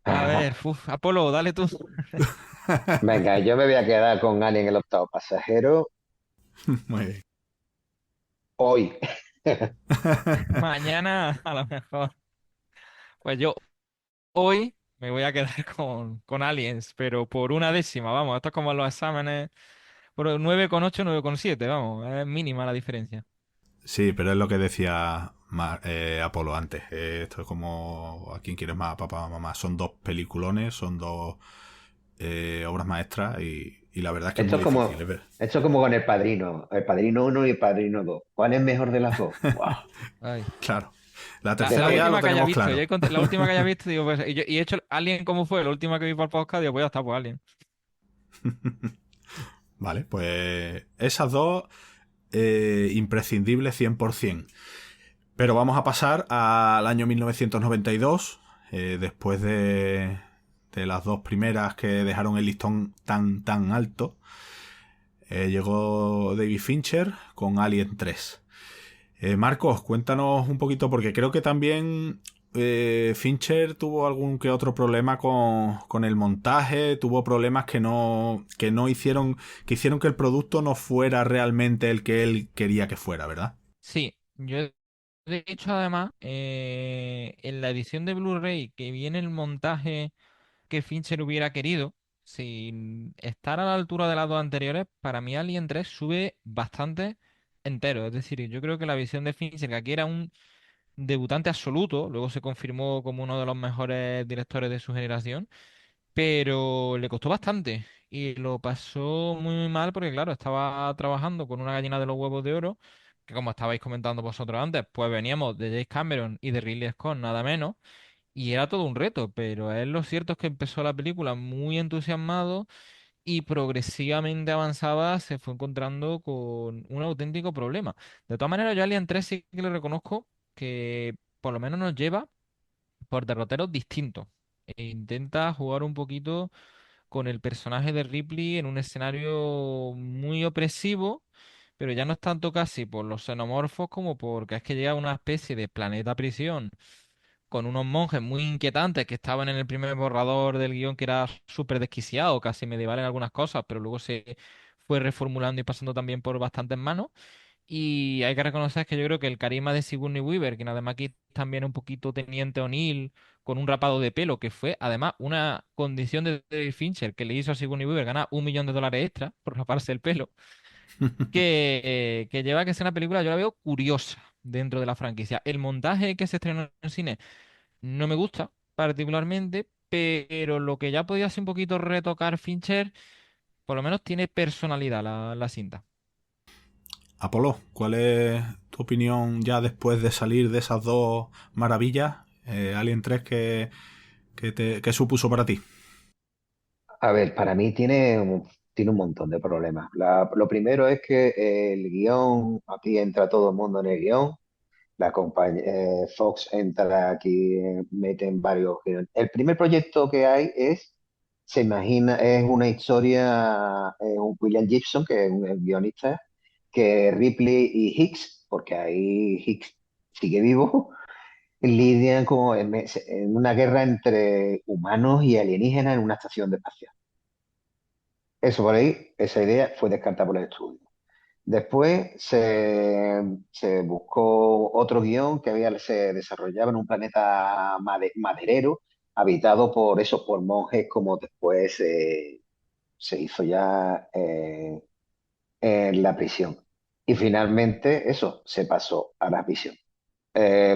A ver, Apolo, dale tú. Venga, yo me voy a quedar con Alien el octavo pasajero Muy bien. hoy. Mañana, a lo mejor. Pues yo hoy me voy a quedar con Aliens, pero por una décima, vamos. Esto es como en los exámenes. Por 9,8, 9,7, vamos. Es mínima la diferencia. Sí, pero es lo que decía Apolo antes. Esto es como a quien quieres más, papá, mamá. Son dos peliculones, son dos obras maestras y la verdad es que es Esto muy es difícil. como, esto es como con el Padrino uno y el Padrino 2. ¿Cuál es mejor de las dos? ¡Wow! Ay. Claro. La La tercera ya lo última que haya tenemos visto, claro. la última que haya visto, digo, pues, y he hecho Alien, ¿cómo fue? La última que vi para el podcast, digo, pues ya está, pues Alien. Vale, pues esas dos imprescindibles 100%. Pero vamos a pasar al año 1992, después de las dos primeras que dejaron el listón tan alto. Llegó David Fincher con Alien 3. Marcos, cuéntanos un poquito, porque creo que también Fincher tuvo algún que otro problema con el montaje, tuvo problemas que no hicieron, que hicieron que el producto no fuera realmente el que él quería que fuera, ¿verdad? Sí, yo de hecho además, en la edición de Blu-ray que viene el montaje que Fincher hubiera querido, sin estar a la altura de las dos anteriores, para mí Alien 3 sube bastante entero. Es decir, yo creo que la visión de Fincher, que aquí era un debutante absoluto, luego se confirmó como uno de los mejores directores de su generación, pero le costó bastante y lo pasó muy mal porque, claro, estaba trabajando con una gallina de los huevos de oro, que como estabais comentando vosotros antes, pues veníamos de James Cameron y de Ridley Scott, nada menos, y era todo un reto, pero él lo cierto es que empezó la película muy entusiasmado y progresivamente avanzaba, se fue encontrando con un auténtico problema. De todas maneras, yo a Alien 3 sí que le reconozco que por lo menos nos lleva por derroteros distintos. E intenta jugar un poquito con el personaje de Ripley en un escenario muy opresivo, pero ya no es tanto casi por los xenomorfos como porque es que llega a una especie de planeta prisión con unos monjes muy inquietantes que estaban en el primer borrador del guión que era súper desquiciado, casi medieval en algunas cosas, pero luego se fue reformulando y pasando también por bastantes manos. Y hay que reconocer que yo creo que el carisma de Sigourney Weaver, que además aquí también un poquito Teniente O'Neill, con un rapado de pelo, que fue además una condición de David Fincher que le hizo a Sigourney Weaver ganar $1 millón extra por raparse el pelo, que lleva a que sea una película, yo la veo curiosa dentro de la franquicia. El montaje que se estrenó en cine no me gusta particularmente, pero lo que ya podía ser un poquito retocar Fincher, por lo menos tiene personalidad la cinta. Apolo, ¿cuál es tu opinión ya después de salir de esas dos maravillas? Alien 3, ¿qué supuso para ti? A ver, para mí tiene un montón de problemas. Lo primero es que el guión, aquí entra todo el mundo en el guión. Fox entra aquí, mete en varios guiones. El primer proyecto que hay se imagina, es una historia, un William Gibson, que es un guionista, que Ripley y Hicks, porque ahí Hicks sigue vivo, lidian en una guerra entre humanos y alienígenas en una estación de espacial. Eso por ahí, esa idea fue descartada por el estudio. Después se buscó otro guión se desarrollaba en un planeta maderero, habitado por esos por monjes, como después se hizo ya en la prisión. Y finalmente eso se pasó a la prisión.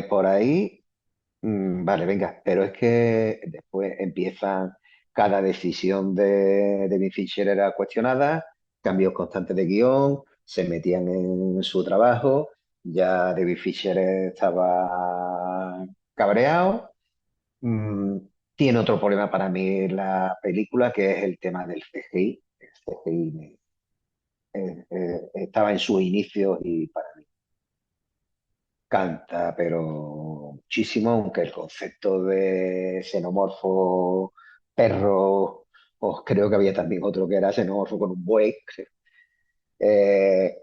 Por ahí vale, venga, pero es que después empiezan, cada decisión de David Fincher era cuestionada, cambios constantes de guión, se metían en su trabajo, ya David Fincher estaba cabreado. Mm, Tiene otro problema para mí la película, que es el tema del CGI. El CGI estaba en sus inicios y para canta, pero muchísimo, aunque el concepto de xenomorfo, perro, o creo que había también otro que era xenomorfo con un buey, eh,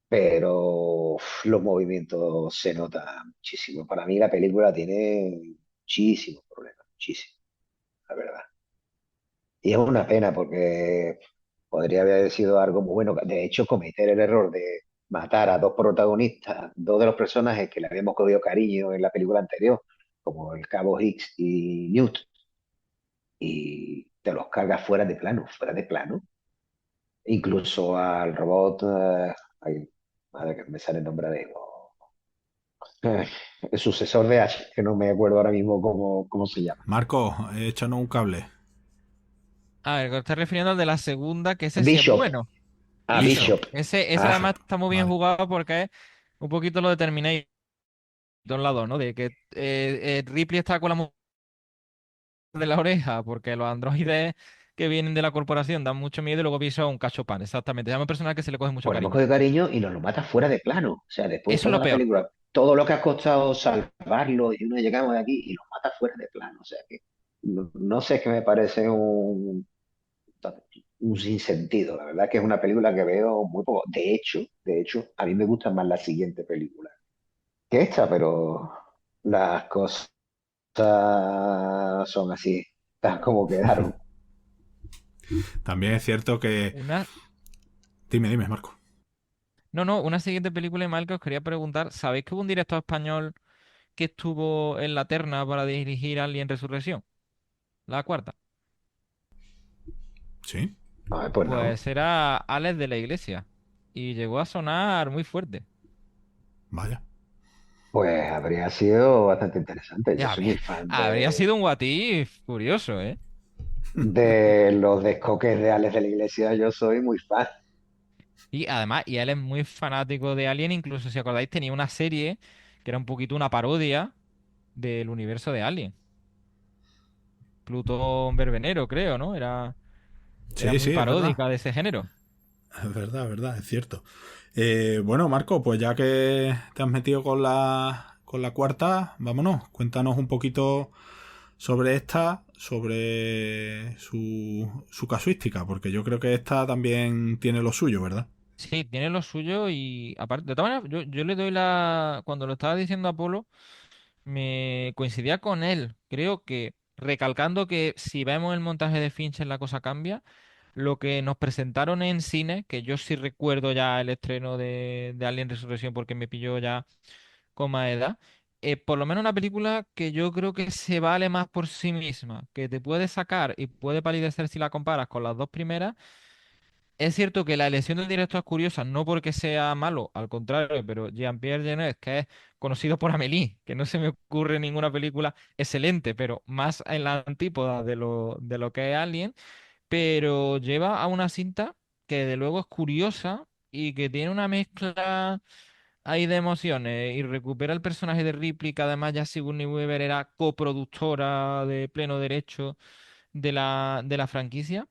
pero los movimientos se notan muchísimo. Para mí la película tiene muchísimos problemas, muchísimos. la verdad. Y es una pena porque podría haber sido algo muy bueno. De hecho, cometer el error de matar a dos protagonistas, dos de los personajes que le habíamos cogido cariño en la película anterior, como el Cabo Hicks y Newt, y te los cargas fuera de plano. Incluso al robot, ay, madre que me sale el nombre de eh, el sucesor de Ash, que no me acuerdo ahora mismo cómo se llama. Marco, échanos un cable. A ver, te estás refiriendo al de la segunda, que ese sí es Bishop, bueno. a Bishop. Bishop. Ese Ah, además está muy bien Vale. jugado porque es un poquito lo de Terminator de un lado, ¿no? De que Ripley está con la mujer de la oreja, porque los androides que vienen de la corporación dan mucho miedo y luego Bishop es un cacho pan, exactamente. Es un personaje que se le coge mucho pues le hemos cariño. cogido cariño y nos lo mata fuera de plano. O sea, después de Eso es toda lo la peor. película, todo lo que ha costado salvarlo y uno llegamos de aquí y lo mata fuera de plano. O sea, que no sé, es que me parece un sinsentido. La verdad que es una película que veo muy poco. De hecho, a mí me gusta más la siguiente película que esta, pero las cosas son así, tal como quedaron. También es cierto que... Una, Dime, Marco. no, no, una siguiente película, mal que os quería preguntar, ¿sabéis que hubo un director español que estuvo en la terna para dirigir Alien Resurrección? La cuarta. ¿Sí? Ay, pues no. Pues era Alex de la Iglesia. Y llegó a sonar muy fuerte. Vaya. Pues habría sido bastante interesante. Yo Ya, soy muy fan habría sido un what if curioso, ¿eh? de los descoques reales de la iglesia. Yo soy muy fan. Y además, y él es muy fanático de Alien, incluso si acordáis, tenía una serie que era un poquito una parodia del universo de Alien. Plutón Verbenero, creo, ¿no? Era Sí, muy sí, es verdad. paródica de ese género. Es verdad, es cierto. Bueno, Marco, pues ya que te has metido con la cuarta, vámonos. Cuéntanos un poquito sobre esta, sobre su casuística, porque yo creo que esta también tiene lo suyo, ¿verdad? Sí, tiene lo suyo y aparte, de todas maneras, yo le doy cuando lo estaba diciendo Apolo, me coincidía con él. Creo que recalcando que si vemos el montaje de Fincher la cosa cambia. Lo que nos presentaron en cine, que yo sí recuerdo ya el estreno de Alien Resurrección porque me pilló ya con más edad, por lo menos una película que yo creo que se vale más por sí misma, que te puede sacar y puede palidecer si la comparas con las dos primeras. Es cierto que la elección del director es curiosa, no porque sea malo, al contrario, pero Jean-Pierre Jeunet, que es conocido por Amélie, que no se me ocurre ninguna película excelente, pero más en la antípoda de lo que es Alien, pero lleva a una cinta que de luego es curiosa y que tiene una mezcla ahí de emociones y recupera el personaje de Ripley, que además ya Sigourney Weaver era coproductora de pleno derecho de la franquicia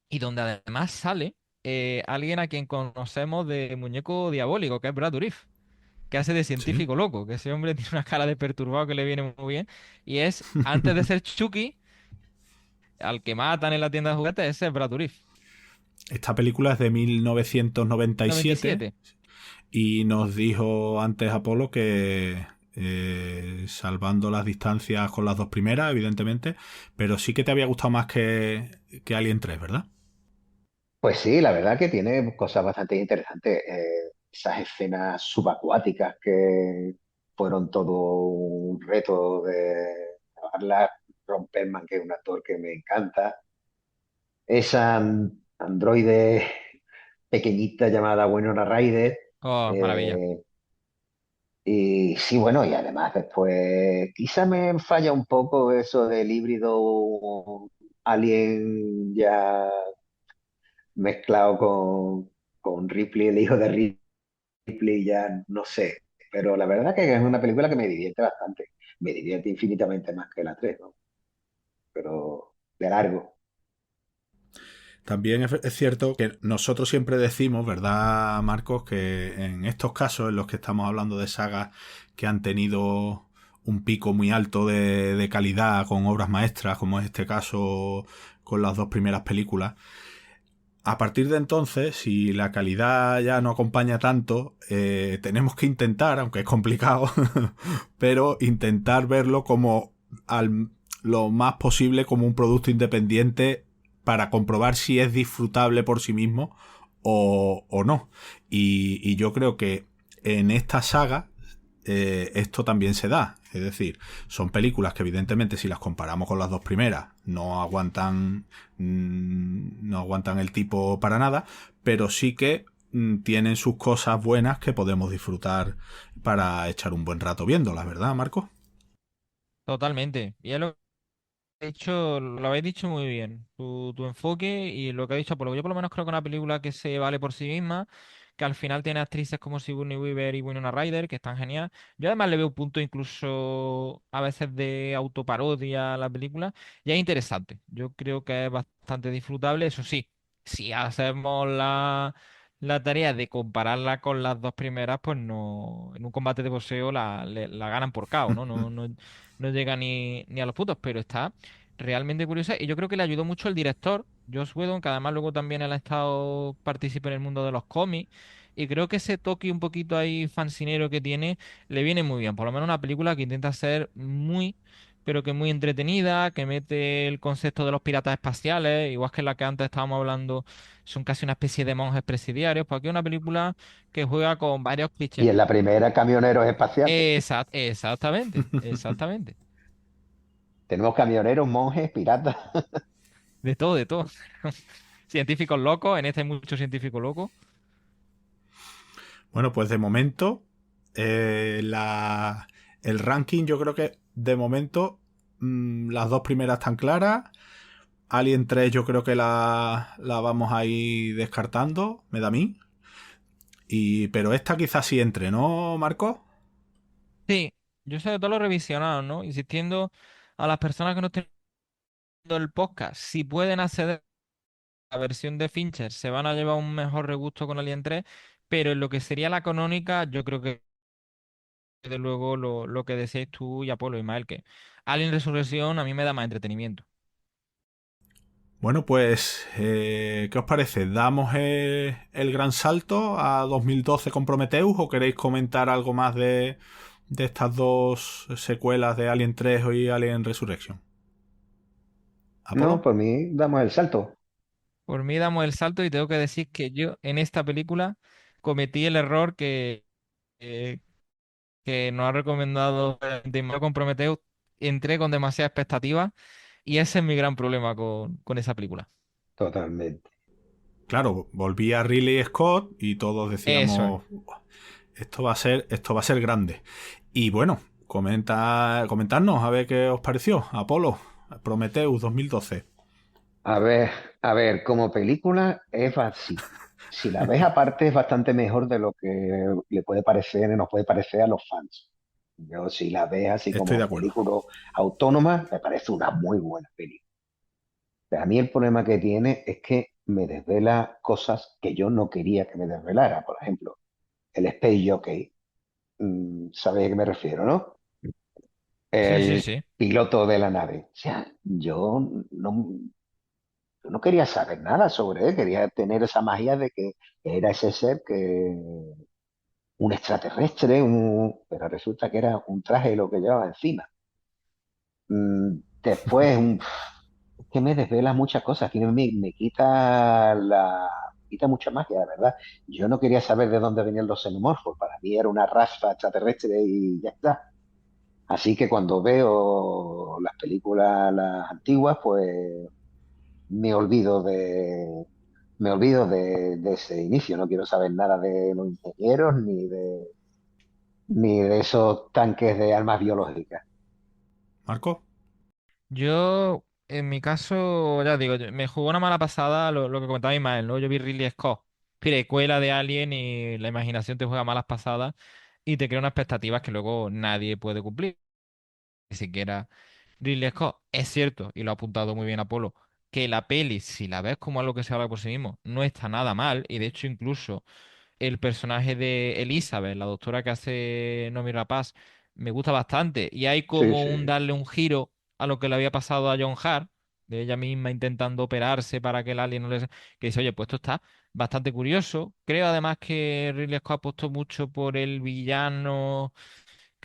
y donde además sale alguien a quien conocemos de Muñeco Diabólico, que es Brad Dourif, que hace de Sí. científico loco, que ese hombre tiene una cara de perturbado que le viene muy bien y es, antes de ser Chucky, al que matan en la tienda de juguetes, ese es Brad Dourif. Esta película es de 1997 97. y nos dijo antes Apolo que salvando las distancias con las dos primeras, evidentemente, pero sí que te había gustado más que Alien 3, ¿verdad? Pues sí, la verdad que tiene cosas bastante interesantes. Esas escenas subacuáticas que fueron todo un reto de grabarlas. Ron Perlman, que es un actor que me encanta. Esa androide pequeñita llamada Winona Ryder. Oh, maravilla. eh, y sí, bueno, y además después quizá me falla un poco eso del híbrido alien ya mezclado con Ripley, el hijo de Ripley, ya no sé. Pero la verdad que es una película que me divierte bastante. Me divierte infinitamente más que la 3, ¿no? Pero de largo. También es cierto que nosotros siempre decimos, ¿verdad, Marcos? Que en estos casos en los que estamos hablando de sagas que han tenido un pico muy alto de calidad con obras maestras, como es este caso con las dos primeras películas, a partir de entonces, si la calidad ya no acompaña tanto, tenemos que intentar, aunque es complicado, pero intentar verlo como lo más posible como un producto independiente para comprobar si es disfrutable por sí mismo o no. Y yo creo que en esta saga esto también se da. Es decir, son películas que evidentemente si las comparamos con las dos primeras no aguantan el tipo para nada, pero sí que tienen sus cosas buenas que podemos disfrutar para echar un buen rato viéndolas, ¿verdad, Marco? Totalmente. Y es lo que he dicho, lo habéis dicho muy bien. Tu enfoque y lo que ha dicho Apolo. Yo por lo menos creo que una película que se vale por sí misma, que al final tiene actrices como Sigourney Weaver y Winona Ryder, que están genial. Yo además le veo un punto incluso a veces de autoparodia a la película, y es interesante. Yo creo que es bastante disfrutable. Eso sí, si hacemos la tarea de compararla con las dos primeras, pues no, en un combate de boxeo la ganan por KO, ¿no? No llega ni a los puntos, pero está realmente curiosa. Y yo creo que le ayudó mucho el director, Joss Whedon, que además luego también él ha estado participa en el mundo de los cómics. Y creo que ese toque un poquito ahí fancinero que tiene le viene muy bien. Por lo menos una película que intenta ser muy, pero que muy entretenida, que mete el concepto de los piratas espaciales, igual que la que antes estábamos hablando, son casi una especie de monjes presidiarios. Pues aquí es una película que juega con varios Y clichés. en la primera, camioneros espaciales. Exactamente, exactamente. Tenemos camioneros, monjes, piratas. De todo, de todo. Científicos locos, en este hay muchos científicos locos. Bueno, pues de momento, el ranking yo creo que de momento las dos primeras están claras. Alien 3 yo creo que la vamos a ir descartando, me da a mí. Pero esta quizás sí entre, ¿no, Marco? Sí, yo sé de todos los revisionados, ¿no? Insistiendo a las personas que no estén viendo el podcast, si pueden acceder a la versión de Fincher, se van a llevar un mejor regusto con Alien 3, pero en lo que sería la canónica, yo creo que desde luego lo que decíais tú y Apolo y Mael, que Alien Resurrección a mí me da más entretenimiento. Bueno, pues, ¿qué os parece? ¿Damos el gran salto a 2012 con Prometheus o queréis comentar algo más de estas dos secuelas de Alien 3 y Alien Resurrection? No, ¿Apolo? por mí damos el salto. Por mí damos el salto y tengo que decir que yo en esta película cometí el error eh, que nos ha recomendado Valentino con Prometheus, entré con demasiada expectativa y ese es mi gran problema con esa película. Totalmente. Claro, volvía Ridley Scott y todos Eso es. decíamos, esto va a ser grande. Y bueno, comentadnos a ver qué os pareció. Apolo, Prometheus 2012. A ver, a ver, como película es así. Si la ves aparte es bastante mejor de lo que le puede parecer, nos puede parecer a los fans. Yo si la ves así Estoy de como acuerdo. película autónoma, me parece una muy buena película. Pero a mí el problema que tiene es que me desvela cosas que yo no quería que me desvelara. Por ejemplo, el Space Jockey. ¿Sabes a qué me refiero, no? Sí, sí, El sí. piloto de la nave. O sea, yo no quería saber nada sobre él, quería tener esa magia de que era ese ser que un extraterrestre, pero resulta que era un traje lo que llevaba encima. Después, que me desvela muchas cosas, que me quita mucha magia, de verdad. Yo no quería saber de dónde venían los xenomorfos, para mí era una raza extraterrestre y ya está. Así que cuando veo las películas, las antiguas, pues me olvido de, me olvido de ese inicio. No quiero saber nada de los ingenieros ni de esos tanques de armas biológicas. Marco. Yo, en mi caso, ya digo, me jugó una mala pasada lo que comentaba Ismael, ¿no? Yo vi Ridley Scott, precuela de Alien y la imaginación te juega malas pasadas y te crea unas expectativas que luego nadie puede cumplir. Ni siquiera Ridley Scott. Es cierto, y lo ha apuntado muy bien Apolo, que la peli, si la ves como algo que se habla por sí mismo, no está nada mal. Y de hecho, incluso el personaje de Elizabeth, la doctora que hace Noomi Rapace, me gusta bastante. Y hay Sí, como un sí, darle un giro a lo que le había pasado a John Hart, de ella misma intentando operarse para que el alien no le... Que dice, oye, pues esto está bastante curioso. Creo además que Ridley Scott apostó mucho por el villano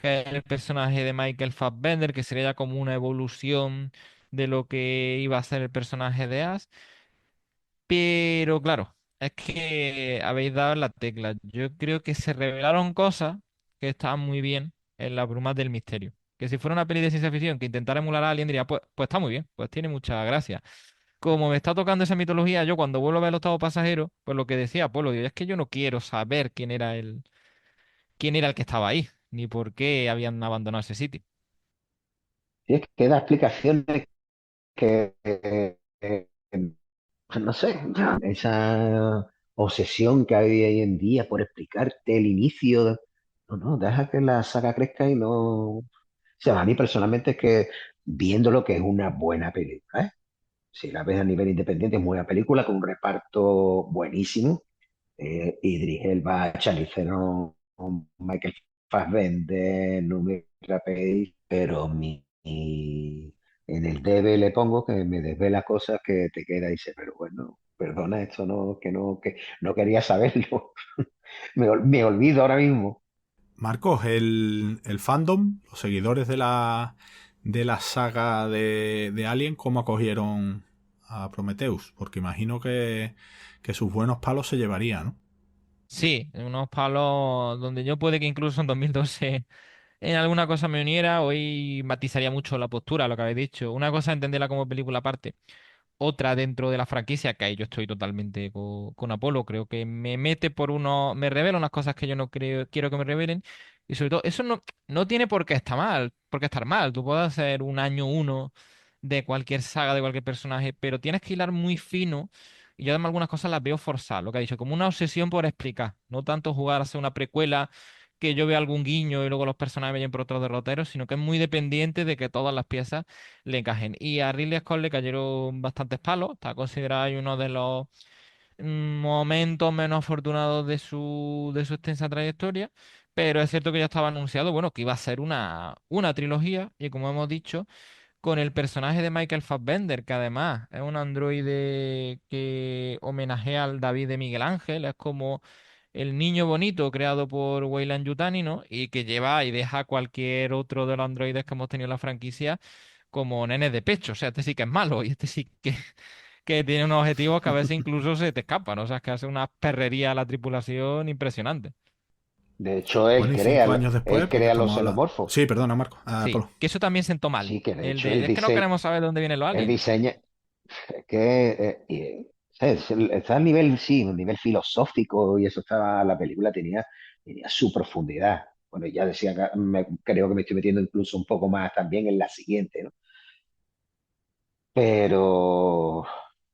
que es el personaje de Michael Fassbender, que sería ya como una evolución de lo que iba a ser el personaje de Ash. Pero claro, es que habéis dado en la tecla. Yo creo que se revelaron cosas que estaban muy bien en las brumas del misterio. Que si fuera una peli de ciencia ficción que intentara emular a alguien, diría, pues está muy bien, pues tiene mucha gracia. Como me está tocando esa mitología, yo cuando vuelvo a ver el octavo pasajero, pues lo que decía Apolo, digo, es que yo no quiero saber quién era el que estaba ahí, ni por qué habían abandonado ese sitio. Y es que da explicaciones que, no sé, esa obsesión que hay hoy en día por explicarte el inicio. No, no, deja que la saga crezca y no. O sea, a mí personalmente es que viendo lo que es una buena película, ¿eh? Si la ves a nivel independiente, es buena película con un reparto buenísimo. Idris Elba, Charlize Theron, Michael Fassbender, Noomi Rapace, pero en el debe le pongo que me desvela cosas que te queda y dice, pero bueno, perdona, esto que no quería saberlo. Me olvido ahora mismo. Marcos, el fandom, los seguidores de la saga de Alien, ¿cómo acogieron a Prometheus? Porque imagino que sus buenos palos se llevaría, ¿no? Sí, unos palos donde yo puede que incluso en 2012 en alguna cosa me uniera, hoy matizaría mucho la postura, lo que habéis dicho. Una cosa es entenderla como película aparte, otra dentro de la franquicia, que ahí yo estoy totalmente con Apolo. Creo que me mete por uno, me revela unas cosas que yo no quiero que me revelen. Y sobre todo, eso no tiene por qué estar mal, por qué estar mal. Tú puedes hacer un año uno de cualquier saga, de cualquier personaje, pero tienes que hilar muy fino. Y yo además algunas cosas las veo forzadas, lo que ha dicho, como una obsesión por explicar, no tanto jugar a hacer una precuela que yo vea algún guiño y luego los personajes vayan por otros derroteros, sino que es muy dependiente de que todas las piezas le encajen. Y a Ridley Scott le cayeron bastantes palos. Está considerado ahí uno de los momentos menos afortunados de su extensa trayectoria. Pero es cierto que ya estaba anunciado, bueno, que iba a ser una trilogía. Y como hemos dicho, con el personaje de Michael Fassbender, que además es un androide que homenajea al David de Miguel Ángel. Es como el niño bonito creado por Weyland Yutani, ¿no? Y que lleva y deja a cualquier otro de los androides que hemos tenido en la franquicia como nenes de pecho. O sea, este sí que es malo y este sí que tiene unos objetivos que a veces incluso se te escapan. O sea, es que hace una perrería a la tripulación impresionante. De hecho, Bueno, y 5 años después, él porque crea los estamos hablando... xenomorfos. Sí, perdona, Marcos. Sí, Apolo. que eso también sentó mal. Sí, que de El hecho de, es que no queremos saber de dónde vienen los él aliens. diseña, es que está a nivel, sí, a nivel filosófico y eso estaba, la película tenía su profundidad. Bueno, ya decía, creo que me estoy metiendo incluso un poco más también en la siguiente, ¿no? Pero,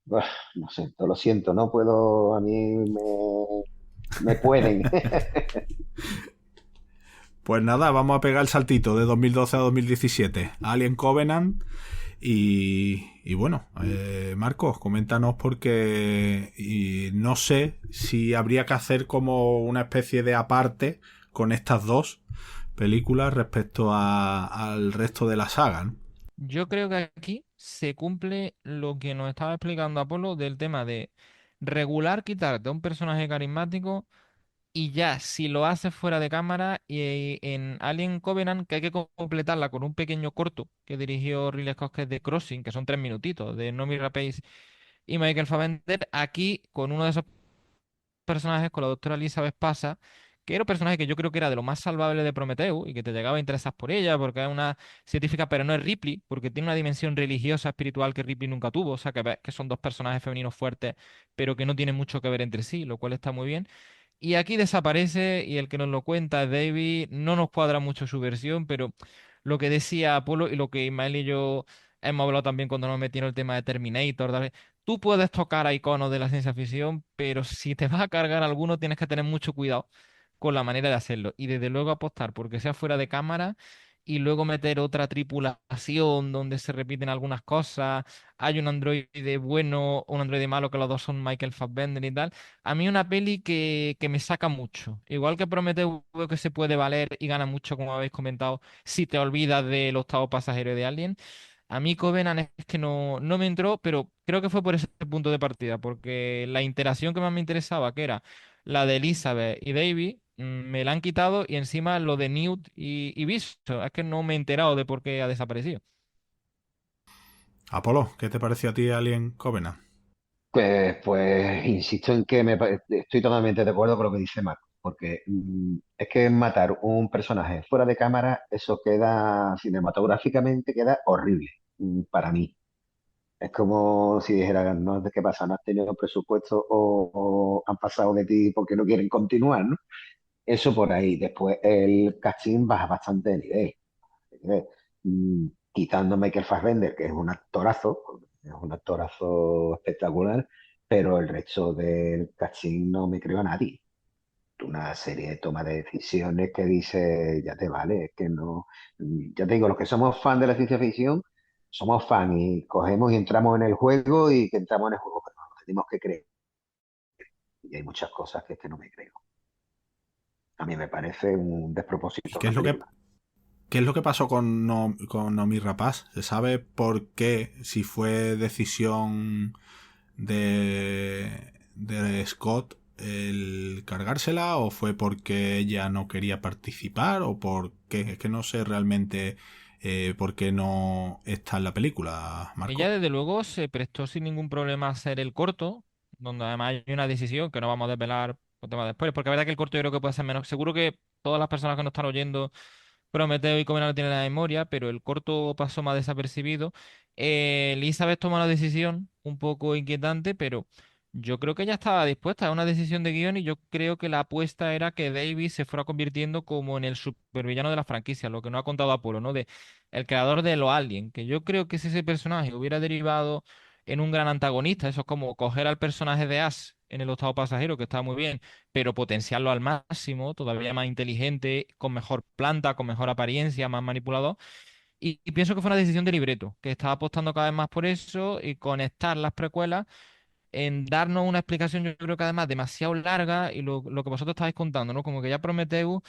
buah, no sé, lo siento, no puedo, a mí me pueden. Pues nada, vamos a pegar el saltito de 2012 a 2017. Alien Covenant. Y bueno, Marcos, coméntanos porque y no sé si habría que hacer como una especie de aparte con estas dos películas respecto al resto de la saga, ¿no? Yo creo que aquí se cumple lo que nos estaba explicando Apolo del tema de regular quitarte a un personaje carismático y ya, si lo haces fuera de cámara y en Alien Covenant, que hay que completarla con un pequeño corto que dirigió Ridley Scott, que es de Crossing, que son 3 minutitos, de Noomi Rapace y Michael Fassbender, aquí con uno de esos personajes, con la doctora Elizabeth Pasa, que era un personaje que yo creo que era de lo más salvable de Prometeo y que te llegaba a interesar por ella, porque es una científica, pero no es Ripley, porque tiene una dimensión religiosa, espiritual que Ripley nunca tuvo, o sea, que, que son dos personajes femeninos fuertes, pero que no tienen mucho que ver entre sí, lo cual está muy bien. Y aquí desaparece y el que nos lo cuenta es David. No nos cuadra mucho su versión, pero lo que decía Apolo y lo que Ismael y yo hemos hablado también cuando nos metieron el tema de Terminator. Tú puedes tocar a iconos de la ciencia ficción, pero si te vas a cargar alguno tienes que tener mucho cuidado con la manera de hacerlo. Y desde luego apostar porque sea fuera de cámara y luego meter otra tripulación donde se repiten algunas cosas. Hay un androide bueno, un androide malo, que los dos son Michael Fassbender y tal. A mí una peli que me saca mucho. Igual que Prometeo veo que se puede valer y gana mucho, como habéis comentado, si te olvidas del octavo pasajero de Alien. A mí Covenant es que no me entró, pero creo que fue por ese punto de partida, porque la interacción que más me interesaba, que era la de Elizabeth y David, me la han quitado y encima lo de Newt y Viso. Es que no me he enterado de por qué ha desaparecido. Apolo, ¿qué te pareció a ti Alien Covenant? Pues insisto en que estoy totalmente de acuerdo con lo que dice Marco, porque es que matar un personaje fuera de cámara, eso queda cinematográficamente, queda horrible para mí. Es como si dijeran, no, ¿de qué pasa? ¿No has tenido presupuesto o han pasado de ti porque no quieren continuar, ¿no? Eso por ahí. Después el casting baja bastante de nivel. Quitando a Michael Fassbender, que es un actorazo espectacular, pero el resto del casting no me creo a nadie. Una serie de toma de decisiones que dice, ya te vale, es que no. Ya te digo, los que somos fan de la ciencia ficción, somos fan y cogemos y entramos en el juego y que entramos en el juego, pero nos tenemos que creer. Y hay muchas cosas que es que no me creo. A mí me parece un ¿Y despropósito qué la es lo que, película. qué es lo que pasó con, con Nomi Rapaz? ¿Se sabe por qué? Si fue decisión de Scott el cargársela o fue porque ella no quería participar o por qué. Es que no sé realmente por qué no está en la película, Ella, Marco. desde luego, se prestó sin ningún problema a hacer el corto, donde además hay una decisión que no vamos a desvelar por tema después, porque la verdad que el corto yo creo que puede ser menos. Seguro que todas las personas que nos están oyendo Prometeo y Covenant no tienen la memoria, pero el corto pasó más desapercibido. Elizabeth toma una decisión un poco inquietante, pero yo creo que ella estaba dispuesta a una decisión de guión y yo creo que la apuesta era que David se fuera convirtiendo como en el supervillano de la franquicia, lo que no ha contado Apolo, ¿no? De el creador de los Alien, que yo creo que si ese personaje hubiera derivado en un gran antagonista, eso es como coger al personaje de Ash en el octavo pasajero, que está muy bien, pero potenciarlo al máximo, todavía más inteligente, con mejor planta, con mejor apariencia, más manipulador. Y pienso que fue una decisión de libreto, que estaba apostando cada vez más por eso y conectar las precuelas en darnos una explicación, yo creo que además demasiado larga y lo que vosotros estáis contando, ¿no? Como que ya Prometeo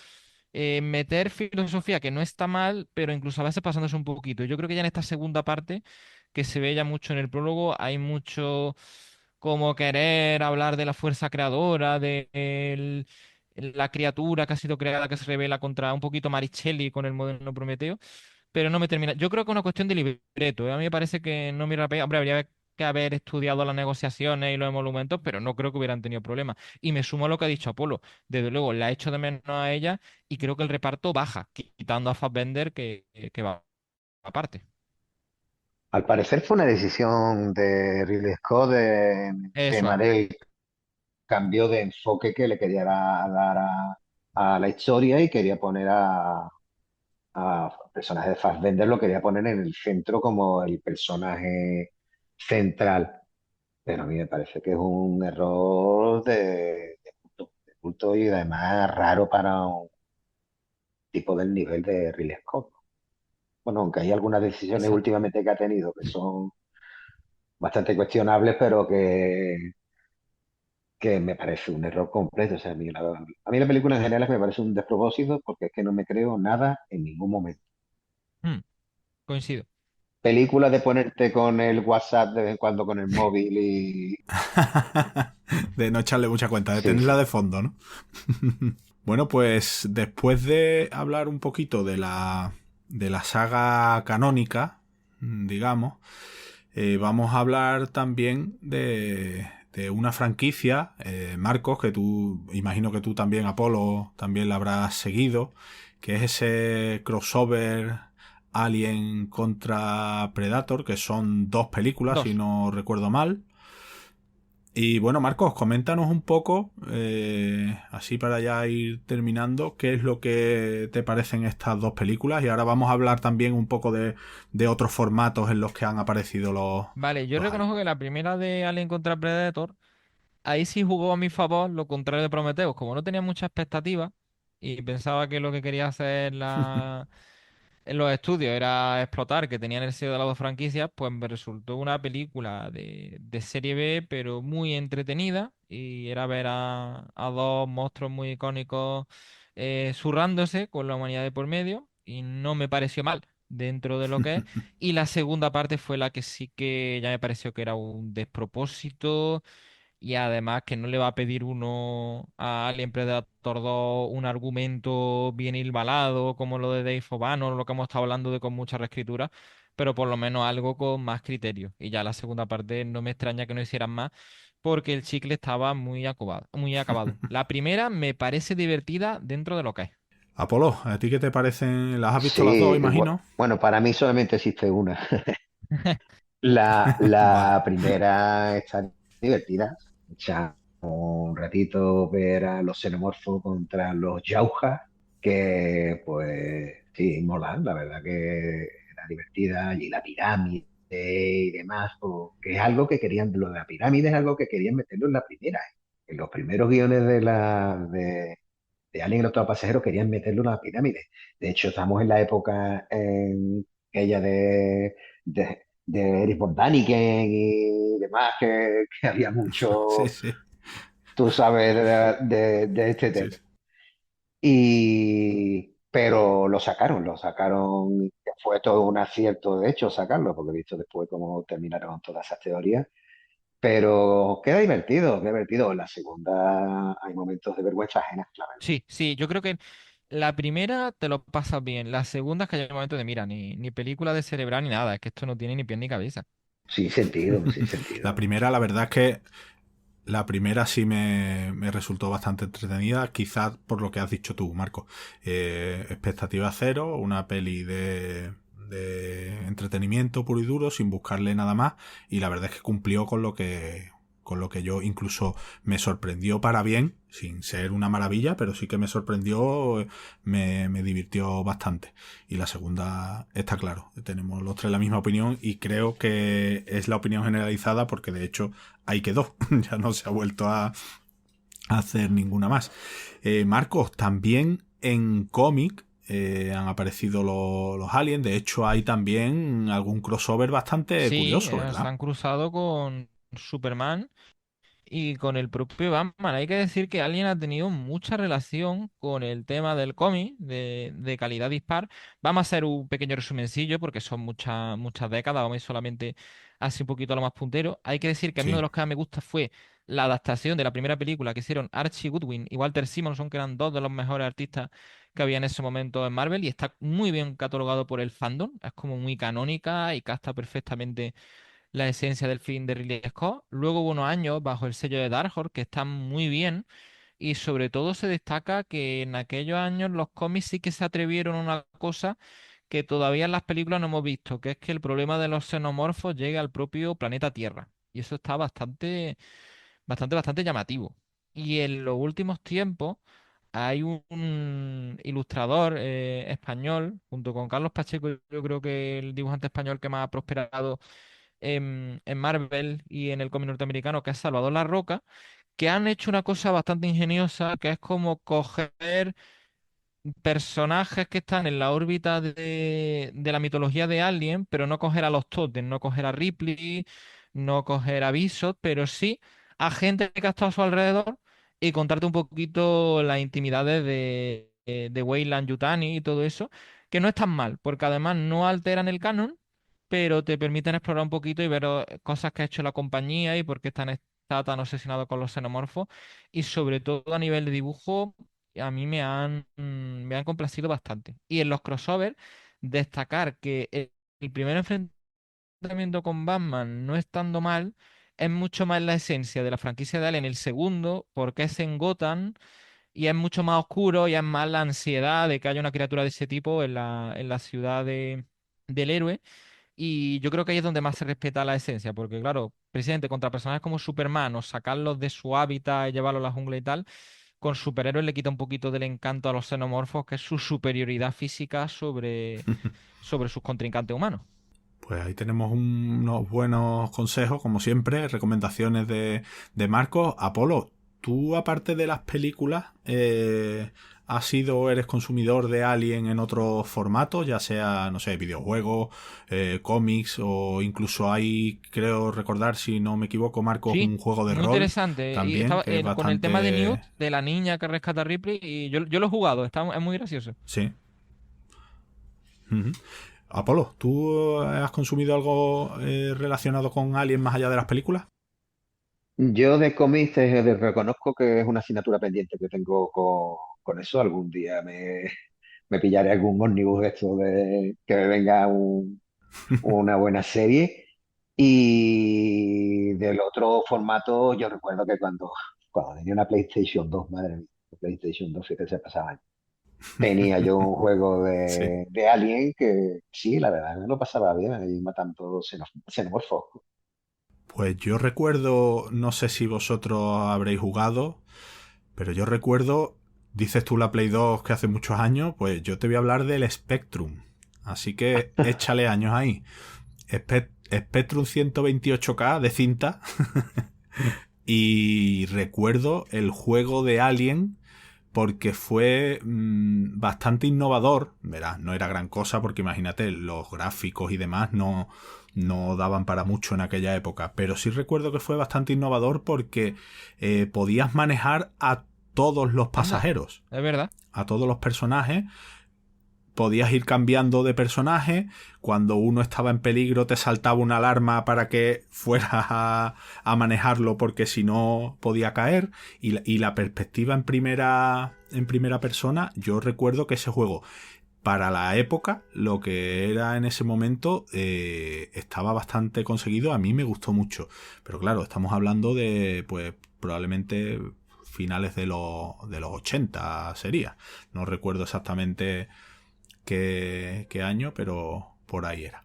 meter filosofía que no está mal, pero incluso a veces pasándose un poquito. Yo creo que ya en esta segunda parte, que se ve ya mucho en el prólogo, hay mucho como querer hablar de la fuerza creadora, la criatura que ha sido creada, que se revela contra un poquito Maricelli con el moderno Prometeo, pero no me termina. Yo creo que es una cuestión de libreto. A mí me parece que no mira, hombre, habría que haber estudiado las negociaciones y los emolumentos, pero no creo que hubieran tenido problemas. Y me sumo a lo que ha dicho Apolo. Desde luego, la ha hecho de menos a ella y creo que el reparto baja, quitando a Fassbender que va aparte. Al parecer fue una decisión de Ridley Scott en el Eso tema es. del cambio de enfoque que le quería dar a la historia y quería poner a personaje de Fassbender, lo quería poner en el centro como el personaje central. Pero a mí me parece que es un error de culto y además raro para un tipo del nivel de Ridley Scott. Bueno, aunque hay algunas decisiones Exacto. últimamente que ha tenido que son bastante cuestionables, pero que me parece un error completo. O sea, a mí la película en general me parece un despropósito porque es que no me creo nada en ningún momento. Mm, coincido. Película de ponerte con el WhatsApp de vez en cuando con el móvil y... De no echarle mucha cuenta, de Sí, tenerla sí. de fondo, ¿no? Bueno, pues después de hablar un poquito de la saga canónica, digamos, vamos a hablar también de una franquicia, Marcos, que tú, imagino que tú también, Apolo, también la habrás seguido, que es ese crossover Alien contra Predator, que son dos películas, si Dos. no recuerdo mal. Y bueno, Marcos, coméntanos un poco, así para ya ir terminando, qué es lo que te parecen estas dos películas. Y ahora vamos a hablar también un poco de otros formatos en los que han aparecido Vale, yo los reconozco aliens. que la primera de Alien contra Predator, ahí sí jugó a mi favor lo contrario de Prometheus. Como no tenía mucha expectativa y pensaba que lo que quería hacer en los estudios era explotar, que tenían el sello de las dos franquicias, pues me resultó una película de serie B, pero muy entretenida. Y era ver a dos monstruos muy icónicos zurrándose con la humanidad de por medio. Y no me pareció mal dentro de lo que es. Y la segunda parte fue la que sí que ya me pareció que era un despropósito y además que no le va a pedir uno a Alien Predator 2 un argumento bien hilvanado como lo de Dave O'Bannon, lo que hemos estado hablando de con mucha reescritura, pero por lo menos algo con más criterio. Y ya la segunda parte no me extraña que no hicieran más porque el chicle estaba muy acabado, muy acabado. La primera me parece divertida dentro de lo que es. Apolo, ¿a ti qué te parecen? ¿Las has visto las dos, Sí, imagino? bueno, para mí solamente existe una. La, Vale. la primera está divertida. Echa un ratito ver a los xenomorfos contra los Jauja, que pues sí, mola, la verdad que era divertida. Y la pirámide y demás, que es algo que querían, lo de la pirámide es algo que querían meterlo en la primera. En los primeros guiones de Alien y los pasajeros querían meterlo en la pirámide. De hecho, estamos en la época en aquella de Erich von Däniken y demás, que había Sí, mucho, sí. tú sabes, de este Sí, tema. sí. Pero lo sacaron, que fue todo un acierto, de hecho, sacarlo, porque he visto después cómo terminaron todas esas teorías. Pero queda divertido. En la segunda hay momentos de vergüenza ajena, la verdad. Sí, sí, yo creo que la primera te lo pasas bien. La segunda es que hay un momento de, mira, ni película de cerebral ni nada. Es que esto no tiene ni pie ni cabeza. Sin sentido, sin La sentido. primera, la verdad es que la primera sí me resultó bastante entretenida, quizás por lo que has dicho tú, Marco. Expectativa cero, una peli de entretenimiento puro y duro, sin buscarle nada más, y la verdad es que cumplió con lo que yo incluso me sorprendió para bien, sin ser una maravilla, pero sí que me sorprendió, me divirtió bastante. Y la segunda está claro, tenemos los tres la misma opinión y creo que es la opinión generalizada porque de hecho ahí quedó, ya no se ha vuelto a hacer ninguna más. Marcos, también en cómic han aparecido los aliens, de hecho hay también algún crossover bastante Sí, curioso, se ¿verdad? han cruzado con Superman y con el propio Batman. Hay que decir que Alien ha tenido mucha relación con el tema del cómic de calidad dispar. Vamos a hacer un pequeño resumencillo porque son muchas décadas. Vamos a ir solamente así un poquito a lo más puntero. Hay que decir que a mí uno Sí. de los que más me gusta fue la adaptación de la primera película que hicieron Archie Goodwin y Walter Simonson, que eran dos de los mejores artistas que había en ese momento en Marvel y está muy bien catalogado por el fandom. Es como muy canónica y capta perfectamente la esencia del film de Ridley Scott. Luego hubo unos años bajo el sello de Dark Horse que están muy bien y sobre todo se destaca que en aquellos años los cómics sí que se atrevieron a una cosa que todavía en las películas no hemos visto, que es que el problema de los xenomorfos llegue al propio planeta Tierra. Y eso está bastante llamativo. Y en los últimos tiempos hay un ilustrador español, junto con Carlos Pacheco, yo creo que el dibujante español que más ha prosperado en Marvel y en el cómic norteamericano, que es Salvador La Roca, que han hecho una cosa bastante ingeniosa, que es como coger personajes que están en la órbita de la mitología de Alien, pero no coger a los Totem, no coger a Ripley, no coger a Bishop, pero sí a gente que ha estado a su alrededor y contarte un poquito las intimidades de Weyland Yutani y todo eso, que no es tan mal, porque además no alteran el canon, pero te permiten explorar un poquito y ver cosas que ha hecho la compañía y por qué está tan obsesionado con los xenomorfos y sobre todo a nivel de dibujo a mí me han complacido bastante. Y en los crossovers, destacar que el primer enfrentamiento con Batman no estando mal, es mucho más la esencia de la franquicia de Alien. El segundo, porque es en Gotham y es mucho más oscuro y es más la ansiedad de que haya una criatura de ese tipo en la ciudad del héroe. Y yo creo que ahí es donde más se respeta la esencia, porque claro, precisamente contra personajes como Superman o sacarlos de su hábitat y llevarlos a la jungla y tal, con superhéroes le quita un poquito del encanto a los xenomorfos, que es su superioridad física sobre sus contrincantes humanos. Pues ahí tenemos unos buenos consejos, como siempre, recomendaciones de Marcos. Apolo, tú aparte de las películas, ¿has sido o eres consumidor de Alien en otros formatos, ya sea, no sé, videojuegos, cómics o incluso hay, creo recordar, si no me equivoco, Marcos, Sí, un juego de muy rol interesante. Y también, estaba que es con el tema de Newt, bastante... de la niña que rescata a Ripley, y yo lo he jugado, es muy gracioso. Sí. Ujú. Apolo, ¿tú has consumido algo relacionado con Alien más allá de las películas? Yo de cómics reconozco que es una asignatura pendiente que tengo con eso. Algún día me pillaré algún ómnibus de esto de que me venga una buena serie. Y del otro formato, yo recuerdo que cuando tenía una PlayStation 2, madre mía, la PlayStation 2 que se pasaba. Tenía yo un juego Sí. de Alien que sí, la verdad, me lo pasaba bien ahí matando xenomorfos. Pues yo recuerdo, no sé si vosotros habréis jugado, pero yo recuerdo, dices tú la Play 2 que hace muchos años, pues yo te voy a hablar del Spectrum. Así que échale años ahí. Spectrum 128K de cinta. Y recuerdo el juego de Alien porque fue bastante innovador. Verás, no era gran cosa porque imagínate, los gráficos y demás no daban para mucho en aquella época. Pero sí recuerdo que fue bastante innovador porque podías manejar a todos los Anda, pasajeros, es verdad. a todos los personajes. Podías ir cambiando de personaje. Cuando uno estaba en peligro te saltaba una alarma para que fueras a manejarlo porque si no podía caer. Y la perspectiva en primera persona, yo recuerdo que ese juego, para la época, lo que era en ese momento, estaba bastante conseguido. A mí me gustó mucho. Pero claro, estamos hablando de, pues, probablemente finales de los 80 sería. No recuerdo exactamente qué año, pero por ahí era.